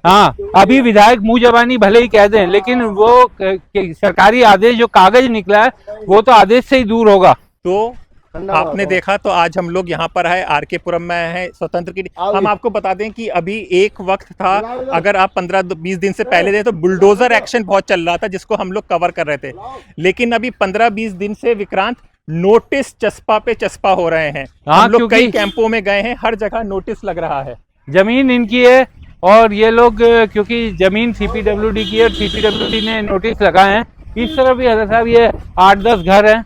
हाँ अभी विधायक मुंह जबानी भले ही कह दें, लेकिन वो सरकारी आदेश जो कागज निकला है वो तो आदेश से ही दूर होगा। तो आपने देखा। तो आज हम लोग यहाँ पर है, RK पुरम में है, स्वतंत्र की। हम आपको बता दें कि अभी एक वक्त था, अगर आप 15-20 दिन से पहले दें तो बुलडोजर एक्शन बहुत चल रहा था जिसको हम लोग कवर कर रहे थे, लेकिन अभी 15-20 दिन से विक्रांत नोटिस चस्पा पे चस्पा हो रहे हैं। हम लोग कई कैंपों में गए हैं, हर जगह नोटिस लग रहा है। जमीन इनकी है और ये लोग क्योंकि जमीन CPWD की है और CPWD ने नोटिस लगाए हैं। इस तरफ भी हैदर साहब ये 8-10 घर हैं।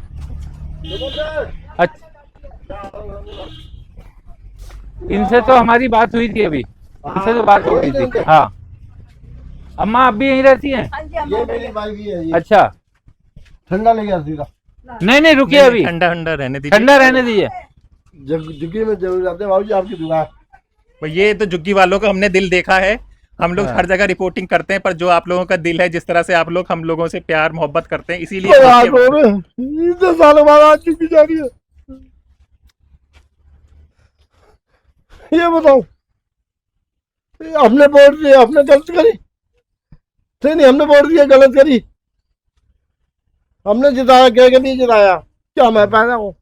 इनसे तो हमारी बात हुई थी, अभी इनसे तो बात हुई थी। हाँ, अम्मा आप भी यहीं रहती हैं? ये मेरी भाई भी है। अच्छा, ठंडा ले गया सीधा। नहीं रुकिए, अभी ठंडा रहने दीजिए, ठंडा रहने दीजिए। झुग्गी में जरूर आते हैं बाबूजी आपकी दुकान। ये तो झुग्गी वालों का हमने दिल देखा है हम लोग हाँ। हर जगह रिपोर्टिंग करते हैं, पर जो आप लोगों का दिल है, जिस तरह से आप लोग हम लोगों से प्यार मोहब्बत करते हैं, इसीलिए तो आपके- यार बोल, इतने सालों बाद आज चुकी जा रही है। ये बताओ, हमने वोट दिया, हमने गलत करी? नहीं, हमने वोट दिया, गलत करी? हमने जिताया, क्या के लिए जिताया? क्या मैं पैदा हूँ?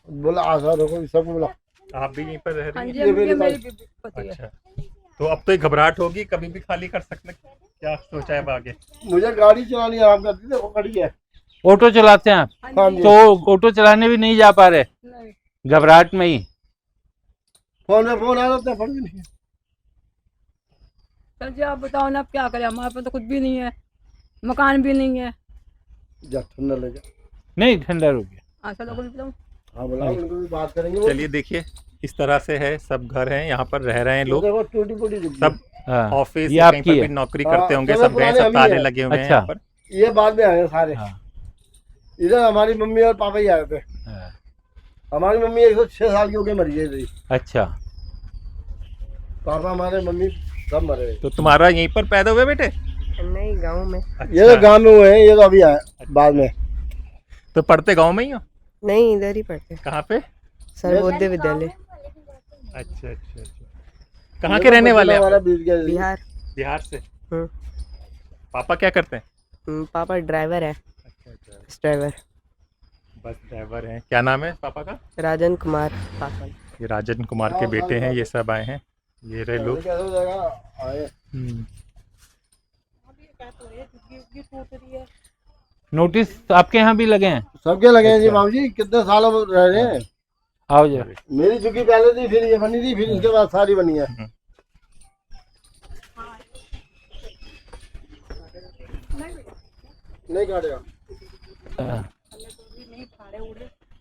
बोला आशा रखो, सबको बोला। आप भी यहीं पर रह रही हैं? ये मेरी बात- अच्छा, तो अब तो एक घबराहट होगी, कभी भी खाली कर सकते हैं, क्या सोचा है अब आगे? मुझे गाड़ी चलानी आराम करती थी, वो खड़ी है। ऑटो चलाते हैं आप? हाँ जी। तो ऑटो चलाने भी नहीं जा पा रहे, घबराहट में ही? फोन में फोन आ रहा था, फोन भी नहीं। सर जी आप बताओ ना, अब क्या करें, हमारे पास तो कुछ भी नहीं है, मकान भी नहीं है। जा ठंडा लगे। नहीं, ठंडा हो गया। ऐसा लोगों को हाँ बोला, उनको भी बात करेंगे। वो चलिए देखिए, इस तरह से है, सब घर हैं, यहाँ पर रह रहे हैं लोग, देखो टूटी-फूटी झुग्गी। सब हाँ, ऑफिस ये या कहीं आपकी पर भी है? नौकरी हाँ, करते होंगे, सब सब गए, पुराने सब हम ही ताले हैं। लगे हुए हैं अच्छा। यहाँ पर। ये बाद में आए हैं सारे। हाँ। इधर हमारी मम्मी और पापा ही आए थे। हाँ। हमारी मम्मी 106 साल की होकर मरी गई थी। अच्छा, पापा हमारे, मम्मी सब मरे। तो तुम्हारा यहीं पर पैदा हुए बेटे? नहीं, गाँव में। ये तो गाँव में हुए हैं, ये तो अभी आए बाद में। तो पढ़ते गांव में ही हो? नहीं, इधर ही पढ़ते, कहाँ पे? सर्वोदय विद्यालय, अच्छा अच्छा अच्छा। कहाँ के रहने वाले हैं हमारा आप? बीत गया। बिहार। बिहार से। हम्म। पापा क्या करते हैं? पापा ड्राइवर है, अच्छा अच्छा, बस ड्राइवर। बस ड्राइवर हैं। क्या नाम है पापा का? राजन कुमार पासवान। ये राजन कुमार के बेटे हैं, ये सब आए हैं, ये रहे लोग। कैसे हो जाएगा? आए। नोटिस आपके यहाँ भी लगे हैं? सबके लगे हैं जी अच्छा। बाबू जी, कितने सालों में रह रहे हैं। आओ जरा। मेरी झुग्गी पहले थी, फिर ये बनी थी, फिर इसके बाद सारी बनी है। नहीं काटेगा। हाँ।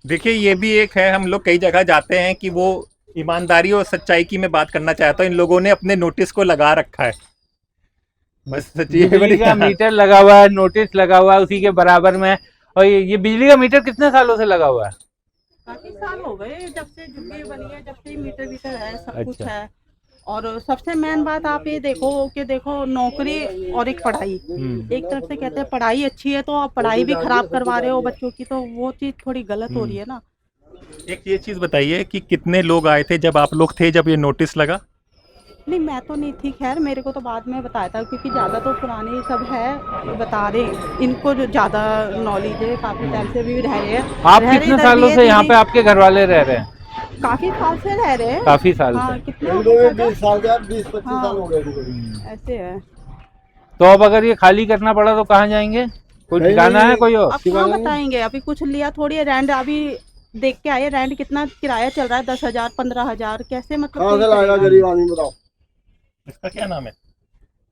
देखिए, ये भी एक है, हम लोग कई जगह जाते हैं कि वो ईमानदारी और सच्चाई की मैं बात करना चाहता हूँ, इन लोगों ने अपने नोटिस को लगा रखा है, बस सच्ची बिजली का मीटर लगा हुआ है, नोटिस लगा हुआ है उसी के बराबर में। और ये बिजली का मीटर कितने सालों से लगा हुआ है? काफी साल हो गए जब से झुग्गी बनी है, जब से मीटर वीटर है, सब कुछ अच्छा। है। और सबसे मेन बात आप ये देखो कि देखो, नौकरी और एक पढ़ाई, एक तरफ से कहते हैं पढ़ाई अच्छी है, तो आप पढ़ाई भी खराब करवा रहे हो बच्चों की, तो वो चीज थोड़ी गलत हो रही है ना। एक ये चीज बताइए कि कितने लोग आए थे जब आप लोग थे, जब ये नोटिस लगा? नहीं, मैं तो नहीं थी, खैर मेरे को तो बाद में बताया था, क्योंकि ज़्यादा तो पुराने सब है, बता रहे इनको जो ज़्यादा नॉलेज है, काफ़ी टाइम से भी रह रहे हैं। आप रह रहे कितने इधर सालों भी है, से यहाँ दीदी, पे आपके घर वाले रह रहे हैं? काफ़ी साल से रह रहे हैं। काफी साल हाँ, से। कितने इनको भी 20 साल के, 20-25 हाँ। साल हो गए इनको। ऐसे है। तो अब अगर ये खाली करना पड़ा तो कहाँ जाएंगे? कोई नहीं, ठिकाना नहीं, है कोई और? अब कहाँ बताएंगे, अभी कुछ लिया थोड़ी है, रेंट अभी देख के आए, रेंट कितना किराया चल रहा है, 10,000 15,000, कैसे मतलब कहाँ कोई से लाएगा करेगा? गरीब आदमी, बताओ। इसका क्या नाम है?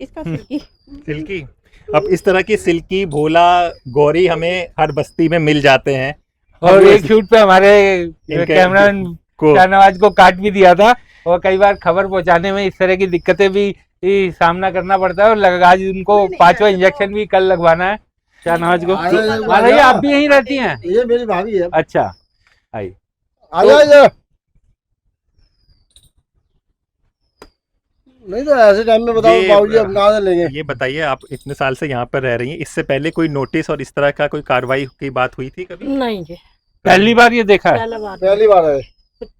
इसका सिल्की। सिल्की। अब इस तरह की सिल्की, भोला, गौरी हमें हर बस्ती में मिल जाते हैं। और हम एक शूट पे हमारे इनके- कैमरामैन को शाहनवाज को काट भी दिया था, और कई बार खबर पहुंचाने में इस तरह की दिक्कतें भी सामना करना पड़ता है। और आज उनको 5वां इंजेक्शन भी कल लगवाना है शाहनवाज को। माता जी, आप भी यहीं रहती हैं? ये मेरी भाभी है। अच्छा, आई। आ जाइए। नहीं तो ऐसे टाइम में बताओ ये- बाबूजी, अब कहाँ से लेंगे? ये बताइए, आप इतने साल से यहाँ पर रह रही हैं, इससे पहले कोई नोटिस और इस तरह का कोई कार्रवाई की बात हुई थी कभी? नहीं जी, पहली बार ये देखा है? पहली बार है।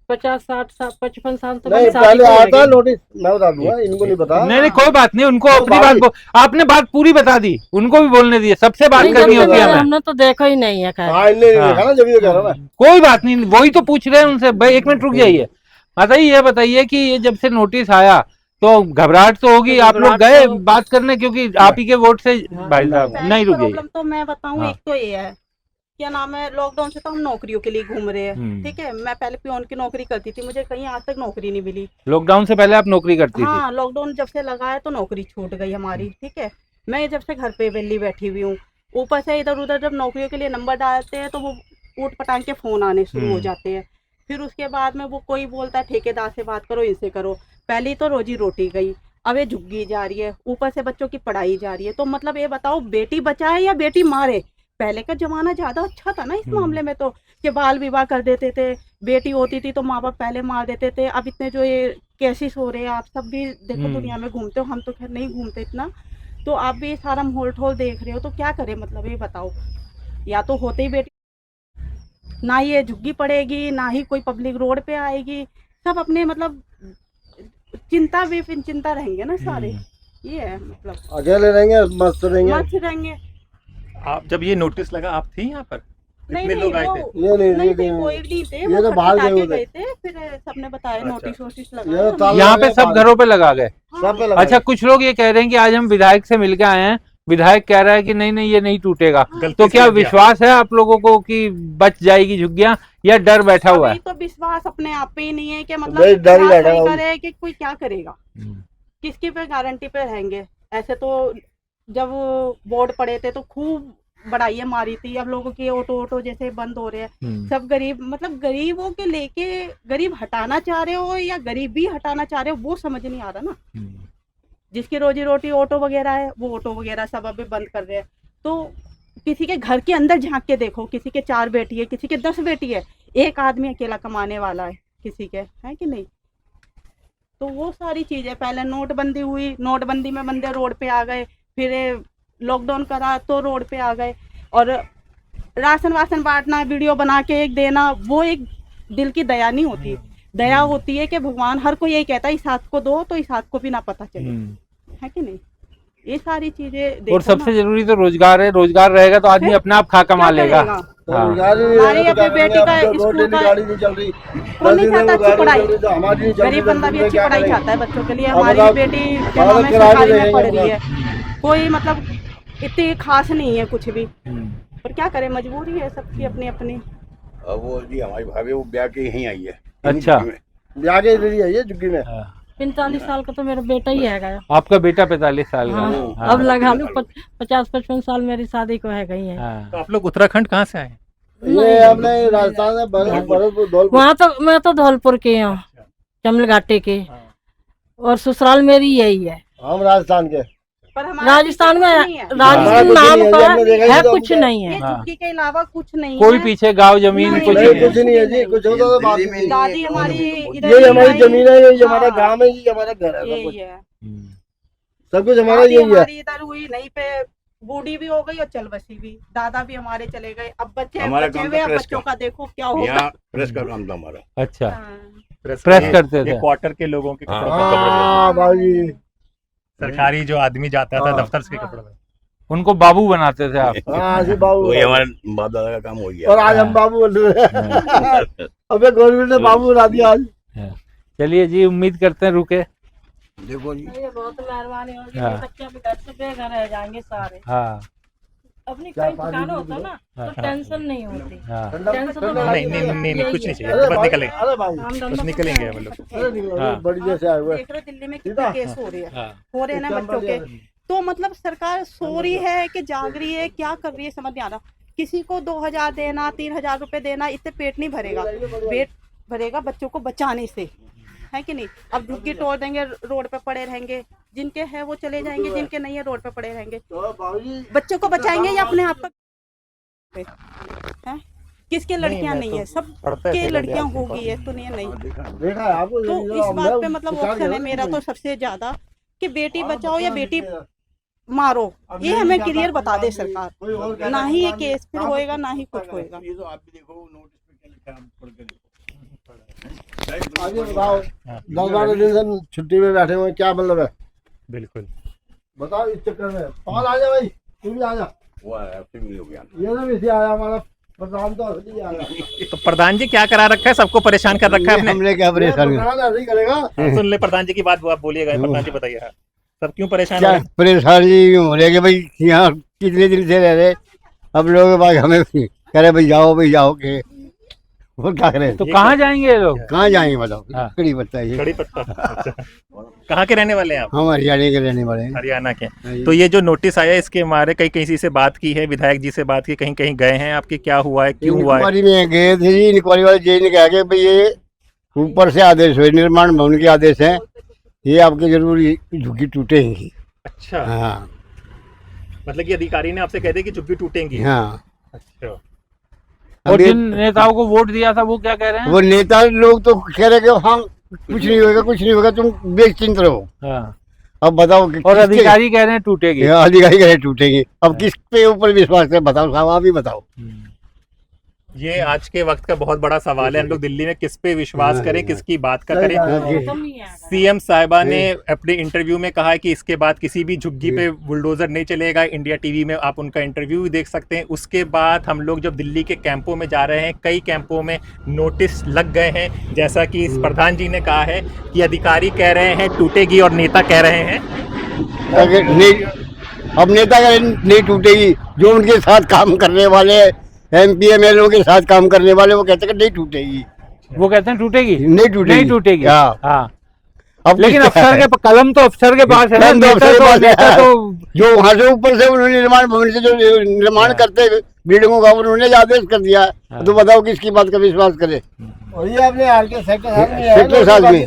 50-60 साल 55 साल तो नहीं, पहले आया था नोटिस, मैं बता दूंगा, इनको नहीं पता। नहीं नहीं, कोई बात नहीं, उनको अपनी भाभी- बात आपने बात पूरी बता दी, उनको भी बोलने दिए, सबसे बात करनी होती है हमें। हमने तो देखा ही नहीं है, खैर। हाँ, इनने नहीं हाँ। देखा ना, जब ये कह रहा हूँ मैं। कोई बात नहीं, वही तो पूछ रहे हैं उनसे। भाई 1 मिनट रुक जाइए। माता जी, ये बताइए कि ये जब से नोटिस आया तो घबराहट तो होगी, आप लोग गए बात करने, क्योंकि आप ही के वोट से? भाई साहब नहीं रुक प्रॉब्लम जाइए। तो मैं बताऊं, हाँ। एक तो ये है, क्या नाम है, लॉकडाउन से तो हम नौकरियों के लिए घूम रहे हैं, ठीक है। मैं पहले पियोन की नौकरी करती थी, मुझे कहीं आज तक नौकरी नहीं मिली। लॉकडाउन से पहले आप नौकरी करती थी? हाँ, लॉकडाउन जब से लगा है तो नौकरी छूट गई हमारी, ठीक है। मैं जब से घर पे वेली बैठी हुई हूँ, ऊपर से इधर उधर जब नौकरियों के लिए नंबर डालते हैं तो वो ऊट पटांग के फोन आने शुरू हो जाते हैं। फिर उसके बाद में वो कोई बोलता है ठेकेदार से बात करो, इनसे करो। पहली तो रोजी रोटी गई, अब ये झुग्गी जा रही है, ऊपर से बच्चों की पढ़ाई जा रही है। तो मतलब ये बताओ, बेटी बचाए या बेटी मारे? पहले का जमाना ज्यादा अच्छा था ना इस मामले में, तो कि बाल विवाह कर देते थे, बेटी होती थी तो माँ बाप पहले मार देते थे। अब इतने जो ये केसेस हो रहे हैं, आप सब भी देखो दुनिया में घूमते हो, हम तो खैर नहीं घूमते इतना, तो आप भी सारा माहौल ठोल देख रहे हो, तो क्या करें मतलब ये बताओ। या तो होते ही बेटी ना ये झुग्गी पड़ेगी, ना ही कोई पब्लिक रोड पे आएगी, सब अपने मतलब चिंता भी चिंता रहेंगे ना सारे, ये है मतलब अकेले रहेंगे, मस्त रहेंगे। मस्त रहेंगे। आप जब ये नोटिस लगा आप थी यहाँ पर? नहीं कितने लोग आए वो थे? ये नहीं नहीं थे, कोई नहीं थे, ये तो बाहर गए गए थे, फिर सबने बताया अच्छा। नोटिस वोटिस ये लगा। तो ताला यहाँ पे लगा सब बाहर। घरों पे लगा गए। सब पे लगा। अच्छा, कुछ लोग ये कह रहे हैं कि आज हम विधायक से मिलके आए हैं, विधायक कह रहा है कि नहीं नहीं ये नहीं टूटेगा, गलती तो से क्या लग गया। विश्वास है आप लोगों को कि बच जाएगी झुग्गियां, या डर बैठा हुआ है? अभी तो विश्वास अपने आप पे ही नहीं है कि भाई मतलब डर ही क्या बैठा कोई हुआ है। करे कि कोई क्या करेगा, किसकी पे गारंटी पे रहेंगे। ऐसे तो जब बोर्ड पड़े थे तो खूब बढ़ाइयाँ मारी थी, अब लोगों के ऑटो जैसे बंद हो रहे हैं, सब गरीब मतलब गरीबों के लेके गरीब हटाना चाह रहे हो या गरीबी हटाना चाह रहे हो, वो समझ नहीं आ रहा ना। जिसकी रोजी रोटी ऑटो वगैरह है वो ऑटो वगैरह सब अभी बंद कर रहे हैं, तो किसी के घर के अंदर झांक के देखो, किसी के 4 बेटी है, किसी के 10 बेटी है, एक आदमी अकेला कमाने वाला है किसी के, है कि नहीं। तो वो सारी चीजें, पहले नोटबंदी हुई, नोटबंदी में बंदे रोड पे आ गए, फिर लॉकडाउन करा तो रोड पे आ गए, और राशन वाशन बांटना, वीडियो बना के एक देना, वो एक दिल की दया नहीं होती। दया होती है कि भगवान हर कोई यही कहता है इस हाथ को दो तो इस हाथ को भी ना पता चले, है कि नहीं। ये सारी चीजें देखो और सबसे ना। जरूरी तो रोजगार है, रोजगार रहेगा तो आदमी फिर अपने आप खा कमा क्या लेगा। करेगा? हाँ। हमारी अपनी बेटी का स्कूल का गाड़ी नहीं चल रही, कौन नहीं चाहता अच्छी पढ़ाई, तो हमारी नहीं चल रही, गरीब बंदा भी तो अच्छी क्या पढ़ाई करेंगे? चाहता है बच्चों के लिए। अब हमारी बताओ, बेटी बाहर में किराए पे सरकारी में रहेंगे पढ़ रही अपना। है, कोई मतलब इतनी खास नहीं है कुछ भी, पर क्या करें, मजबूरी है सबकी अपनी अपनी। अब वो जी हमारी भाभी वो ब्याह के यहीं आई है। अच्छा। ब्याह के इधर ही है ये झुग्गी में। 45 साल का तो मेरा बेटा ही है। आपका बेटा 45 साल का? हाँ। हाँ। अब लगा लो 50-55 साल मेरी शादी को है गई है। हाँ। तो आप लोग उत्तराखंड कहाँ से आए? ये हमने राजस्थान में भरतपुर धौलपुर। वहाँ तो मैं तो धौलपुर के हूँ, जमल घाटी के, और ससुराल मेरी यही है। हम राजस्थान के। पर हमारा राजस्थान में नहीं है। राजस्थान नाम का हमने देखा ही है, तो कुछ हमने- नहीं है। ये झुग्गी के अलावा कुछ नहीं कोई है। पीछे गांव जमीन नहीं, कुछ नहीं, नहीं कुछ नहीं है जी, कुछ होता तो बात नहीं। दादी हमारी इधर ये ही हमारी आई, जमीन है, ये हमारा हाँ, गांव है, ये हमारा घर है, सब यही कुछ है। सब कुछ हमारा दादी यही है। हमारी इधर हुई, नहीं पे बूढ़ी भी हो गई और चल बसी भी, दादा भी हमारे चले गए, अब बच्चे हमारा बचे काम हुए था हैं, प्रेस बच्चों का। का देखो क्या होगा। यहाँ प्रेस का काम था हमारा। अच्छा, हाँ। प्रेस ये- करते ये थे। क्वार्टर के लोगों के कपड़ों हाँ। पे कपड़े हाँ भाई, सरकारी जो आदमी जाता था हाँ। दफ्तर के कपड़े में। उनको बाबू बनाते थे आप? हाँ जी बाबू। वही हमारे बाप दादा का काम हो गया। और आज हम बाबू बोल रहे हैं। अबे गवर्नमेंट ने बाबू बना दिया आज। चलिए जी, उम्मीद करते हैं रुके। देखो जी, ये बहुत मेहरबानी होगी, हाँ। बच्चे भी घर से बेघर रह जाएंगे सारे। हाँ अपनी कोई दुकान होता ना तो टेंशन नहीं होती। हाँ। टेंशन तो नहीं नहीं नहीं नहीं, कुछ नहीं चाहिए, अरे बस भाई, निकलेंगे, अरे भाई, बस निकलेंगे हम लोग। अरे निकलो, हाँ। बड़ी जैसे आए हुए। देख रहे हो दिल्ली में कितने केस हो रहे हैं, हाँ। हो रहे हैं ना बच्चों के। तो मतलब सरकार सो रही है कि जाग रही है, क्या कर रही है समझ नहीं आ रहा। किसी को 2000 देना, 3000 रुपए देना, इससे पेट नहीं भरेगा। पेट भरेगा बच्चों को बचाने से, है कि नहीं। अब झुग्गी तोड़ देंगे, रोड पे पड़े रहेंगे, जिनके है वो चले जाएंगे, जिनके नहीं है रोड पे पड़े रहेंगे। बच्चों को बचाएंगे या अपने आप पे, हैं? किसके लड़कियां नहीं है, सब के लड़कियां होगी, है तो नहीं है, नहीं। देखा है आपको। तो इस बात पे मतलब ऑप्शन है मेरा तो सबसे ज्यादा कि बेटी बचाओ या बेटी मारो, ये हमें क्लियर बता दे सरकार। ना ही ये केस फिर होएगा, ना ही कुछ होएगा। ये तो आप भी देखो नोटिस पे क्या लिखा है, आप पढ़ के देखो। आगे बताओ, 10-12 दिन से छुट्टी में बैठे हुए हैं, क्या मतलब है? बिल्कुल। बताओ इस चक्कर में। पाल आ जा भाई, तू भी आ जा। वो एक्टिव हो गया। ये ना इसे आया हमारा प्रधान, तो नहीं आया। तो प्रधान जी क्या करा रखा है, सबको परेशान कर रखा है आपने? हमने क्या परेशान प्रधान ऐसे ही करेगा। सुन ले प्रधान जी की बात, वो आप बोलिएगा। प्रधान जी बताइए, हाँ, सब क्यों परेशान हो क्या रहे हैं? परेशानी हो रही है कि भाई यहाँ कितने दिन से रह रहे, अब लोग बाग हमें कह रहे भाई जाओ के, और क्या करें? तो कहाँ जाएंगे ये लोग? कहाँ जाएंगे बताओ? हाँ। कड़ी बताइए। कड़ी पत्ता। अच्छा। कहाँ के रहने वाले हैं आप? हम हरियाणा के रहने वाले हैं। हरियाणा के। तो ये जो नोटिस आया, इसके हमारे कहीं किसी से बात की है, विधायक जी से बात की, कहीं कहीं गए हैं आपके, क्या हुआ है, क्यों हुआ है? इंक्वायरी में गए थे जी, इंक्वायरी वाले जी ने कहा कि भाई ये ऊपर से आदेश हुए, निर्माण भवन के आदेश हैं, ये आपके जरूर झुग्गी टूटेंगी। अच्छा। हाँ मतलब कि अधिकारी ने आपसे कह दिया कि झुग्गी टूटेंगी। हाँ। अच्छा। और जिन नेताओं को वोट दिया था वो क्या कह रहे हैं? वो नेता लोग तो कह रहे कि हाँ कुछ नहीं होगा, कुछ नहीं होगा, तुम बेचिंत रहो। हाँ। अब बताओ और अधिकारी कह रहे हैं टूटेगी। अधिकारी कह रहे टूटेगी, अब किस पे ऊपर विश्वास करें? बताओ साहब, आप ही बताओ। ये आज के वक्त का बहुत बड़ा सवाल है, हम लोग दिल्ली में किस पे विश्वास करें, किसकी बात का करें। सीएम साहिबा ने अपने इंटरव्यू में कहा है कि इसके बाद किसी भी झुग्गी पे बुलडोजर नहीं चलेगा। इंडिया टीवी में आप उनका इंटरव्यू भी देख सकते हैं। उसके बाद हम लोग जब दिल्ली के कैंपों में जा रहे हैं, कई कैंपों में नोटिस लग गए हैं, जैसा कि इस प्रधान जी ने कहा है कि अधिकारी कह रहे हैं टूटेगी और नेता कह रहे हैं अब नेता नहीं टूटेगी, जो उनके साथ काम करने वाले MP MLO के साथ काम करने वाले वो कहते हैं नहीं टूटेगी। वो कहते हैं टूटेगी, नहीं टूटेगी, नहीं टूटेगी। हाँ। अब लेकिन अफसर के कलम तो अफसर के पास है, नेता तो जो वहाँ से ऊपर से उन्होंने निर्माण भवन से जो निर्माण करते बिल्डिंगों का उन्होंने आदेश कर दिया, तो बताओ किसकी बात का विश्वास करे। वही आपने सेक्टर 7 में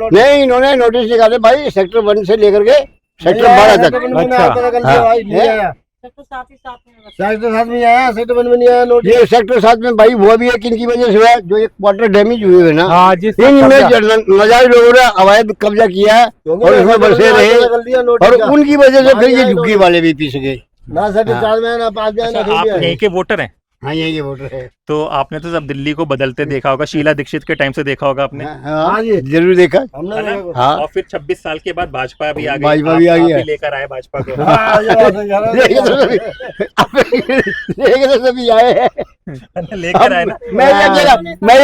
नहीं, इन्होंने नोटिस निकाले भाई सेक्टर 1 से लेकर के सेक्टर 12 तक। सेक्टर 7 में आया, सेक्टर 1 में नहीं आया नोटिस। ये सेक्टर 7 में भाई वो भी है किनकी वजह से है, जो एक क्वार्टर डैमेज हुए है ना, इनमें नजायज लोगों ने अवैध कब्जा किया है और उसमें बसे रहे, और उनकी वजह से फिर ये झुग्गी वाले भी पीछे गए ना। सेक्टर 4 में ना 5 में ना। आप यहीं के वोटर हैं? हाँ, यही वोटर है। तो आपने तो सब दिल्ली को बदलते देखा होगा, शीला दीक्षित के टाइम से देखा होगा आपने। हाँ, जरूर देखा हमने। हाँ। और फिर 26 साल के बाद भाजपा भी आ गई, भाजपा भी आ गई है, लेकर आए भाजपा को। सभी आए हैं, लेकर आए ना। मैं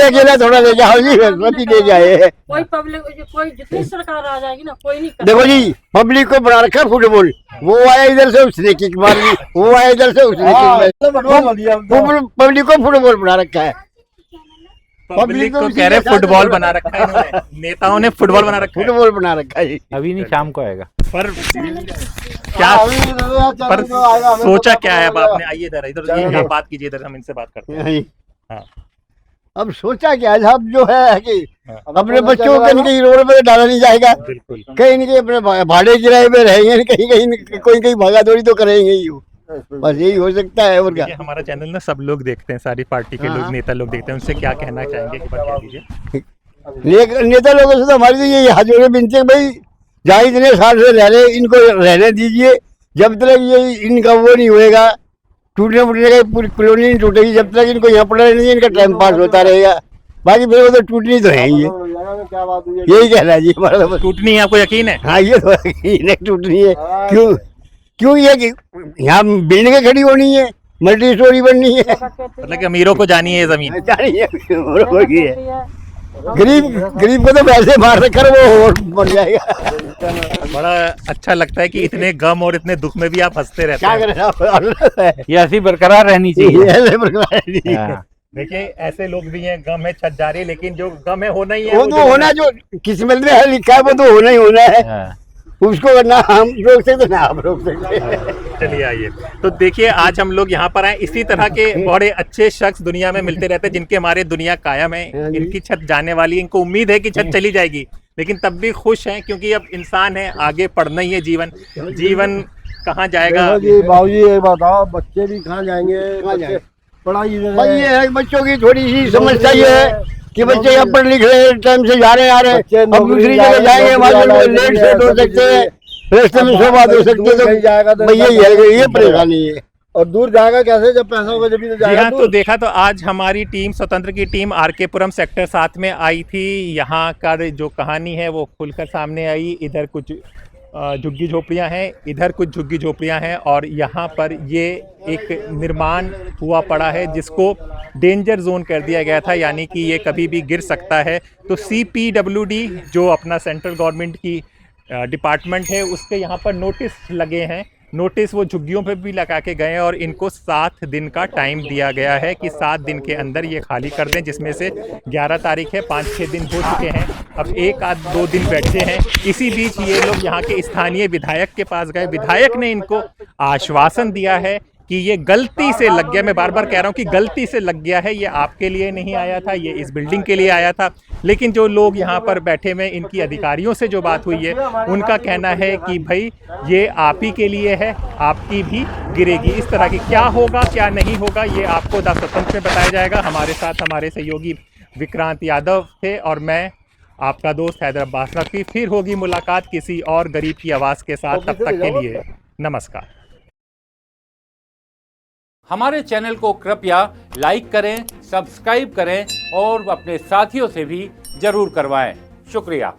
अकेला थोड़ा ले जाऊँ जी, सभी ले जाए हैं। कोई पब्लिक, कोई जितनी सरकार आ जाएगी ना, कोई नहीं। देखो जी, पब्लिक को बना रखा फुटबॉल, वो आया इधर से उसने किक मार दी, वो आया इधर से उसने किक मार दी, पब्लिक को फुटबॉल बना रखा है। पब्लिक को कह रहे फुटबॉल बना रखा है इन्होंने, नेताओं ने फुटबॉल बना रखा है। फुटबॉल बना रखा है। अभी नहीं, शाम को आएगा। पर क्या, पर सोचा क्या है अब आपने? आइए इधर, इधर बात कीजिए, इधर हम इनसे बात करते हैं। हाँ। अब सोचा क्या है साहब, जो है कि अपने बच्चों को कहीं कहीं रोड पे डाला नहीं जाएगा, कहीं न कहीं अपने भाड़े किराए में रहेंगे, कहीं कहीं कोई कहीं भागा दौड़ी तो करेंगे ही, बस यही हो सकता है। और क्या, हमारा चैनल ना सब लोग देखते हैं, सारी पार्टी के लोग, नेता लोग देखते हैं, उनसे क्या कहना चाहेंगे? कह दीजिए। नेता लोगों से तो हमारी तो यही हाथ जोड़े विनती है भाई, जहाँ इतने साल से रह रहे इनको रहने दीजिए, जब तक ये इनका वो नहीं होएगा, टूटने फूटने का पूरी कॉलोनी नहीं टूटेगी, जब तक इनको यहाँ पड़ा रहेंगे, इनका टाइम पास होता रहेगा। बाकी फिर वो तो टूटनी तो है ही है, यही कहना है जी हमारा। टूटनी है, आपको यकीन है? हाँ, ये तो यकीन है टूटनी है। क्यों ये कि यहाँ बिल्डिंगें खड़ी होनी है, मल्टी स्टोरी बननी है, मतलब कि अमीरों को जानी है जमीन, जानी है, गरीब को तो पैसे मार कर वो और मर जाएगा। बड़ा अच्छा लगता है कि इतने गम और इतने दुख में भी आप हंसते रहते हैं। ये ऐसी बरकरार रहनी चाहिए। देखिए ऐसे लोग भी हैं, गम है, छत जा रही है, लेकिन जो गम है होना ही है, वो तो होना, जो किस्मत में है लिखा है वो तो होना ही होना है। उसको ना हम रोक सकते ना आप रोक सकते। चलिए आइए, तो देखिए आज हम लोग यहाँ पर आए, इसी तरह के बड़े अच्छे शख्स दुनिया में मिलते रहते हैं, जिनके हमारे दुनिया कायम है। इनकी छत जाने वाली, इनको उम्मीद है कि छत चली जाएगी, लेकिन तब भी खुश हैं, क्योंकि अब इंसान है, आगे पढ़ना ही है। जीवन कहाँ जाएगा? बाबूजी ये बताओ, बच्चे भी कहाँ जाएंगे? पढ़ाई ये है, बच्चों की थोड़ी सी समस्या ये है कि बच्चे यहाँ पढ़ लिख रहे हैं, टाइम से जा रहे आ रहे, अब दूसरी जगह जाएंगे वहाँ लेट से हो सकते हैं, रास्ते में सब बात हो सकती है, तो यही है, ये परेशानी है। और दूर जाएगा कैसे जब पैसा होगा, जब भी तो जाएगा। तो देखा, तो आज हमारी टीम, स्वतंत्र की टीम आरके पुरम सेक्टर 7 में आई थी। यहाँ का जो कहानी है वो खुलकर सामने आई। इधर कुछ झुग्गी झोपड़ियाँ हैं, इधर कुछ झुग्गी झोपड़ियाँ हैं, और यहाँ पर ये एक निर्माण हुआ पड़ा है जिसको डेंजर जोन कर दिया गया था, यानी कि ये कभी भी गिर सकता है। तो CPWD जो अपना सेंट्रल गवर्नमेंट की डिपार्टमेंट है, उसके यहाँ पर नोटिस लगे हैं। नोटिस वो झुग्गियों पे भी लगा के गए हैं, और इनको 7 दिन का टाइम दिया गया है कि 7 दिन के अंदर ये खाली कर दें, जिसमें से 11 तारीख है, 5-6 दिन हो चुके हैं, अब 1-2 दिन बैठे हैं। इसी बीच ये लोग यहाँ के स्थानीय विधायक के पास गए। विधायक ने इनको आश्वासन दिया है कि ये गलती से लग गया, मैं बार बार कह रहा हूँ कि गलती से लग गया है, ये आपके लिए नहीं आया था, ये इस बिल्डिंग के लिए आया था। लेकिन जो लोग यहाँ पर बैठे हुए, इनकी अधिकारियों से जो बात हुई है, उनका कहना है कि भाई ये आप ही के लिए है, आपकी भी गिरेगी। इस तरह की क्या होगा क्या नहीं होगा, ये आपको द स्वतंत्र में बताया जाएगा। हमारे साथ हमारे सहयोगी विक्रांत यादव थे और मैं आपका दोस्त हैदराबाद रफी। फिर होगी मुलाकात किसी और गरीब की आवाज़ के साथ। तब तक के लिए नमस्कार। हमारे चैनल को कृपया लाइक करें, सब्सक्राइब करें और अपने साथियों से भी जरूर करवाएं। शुक्रिया।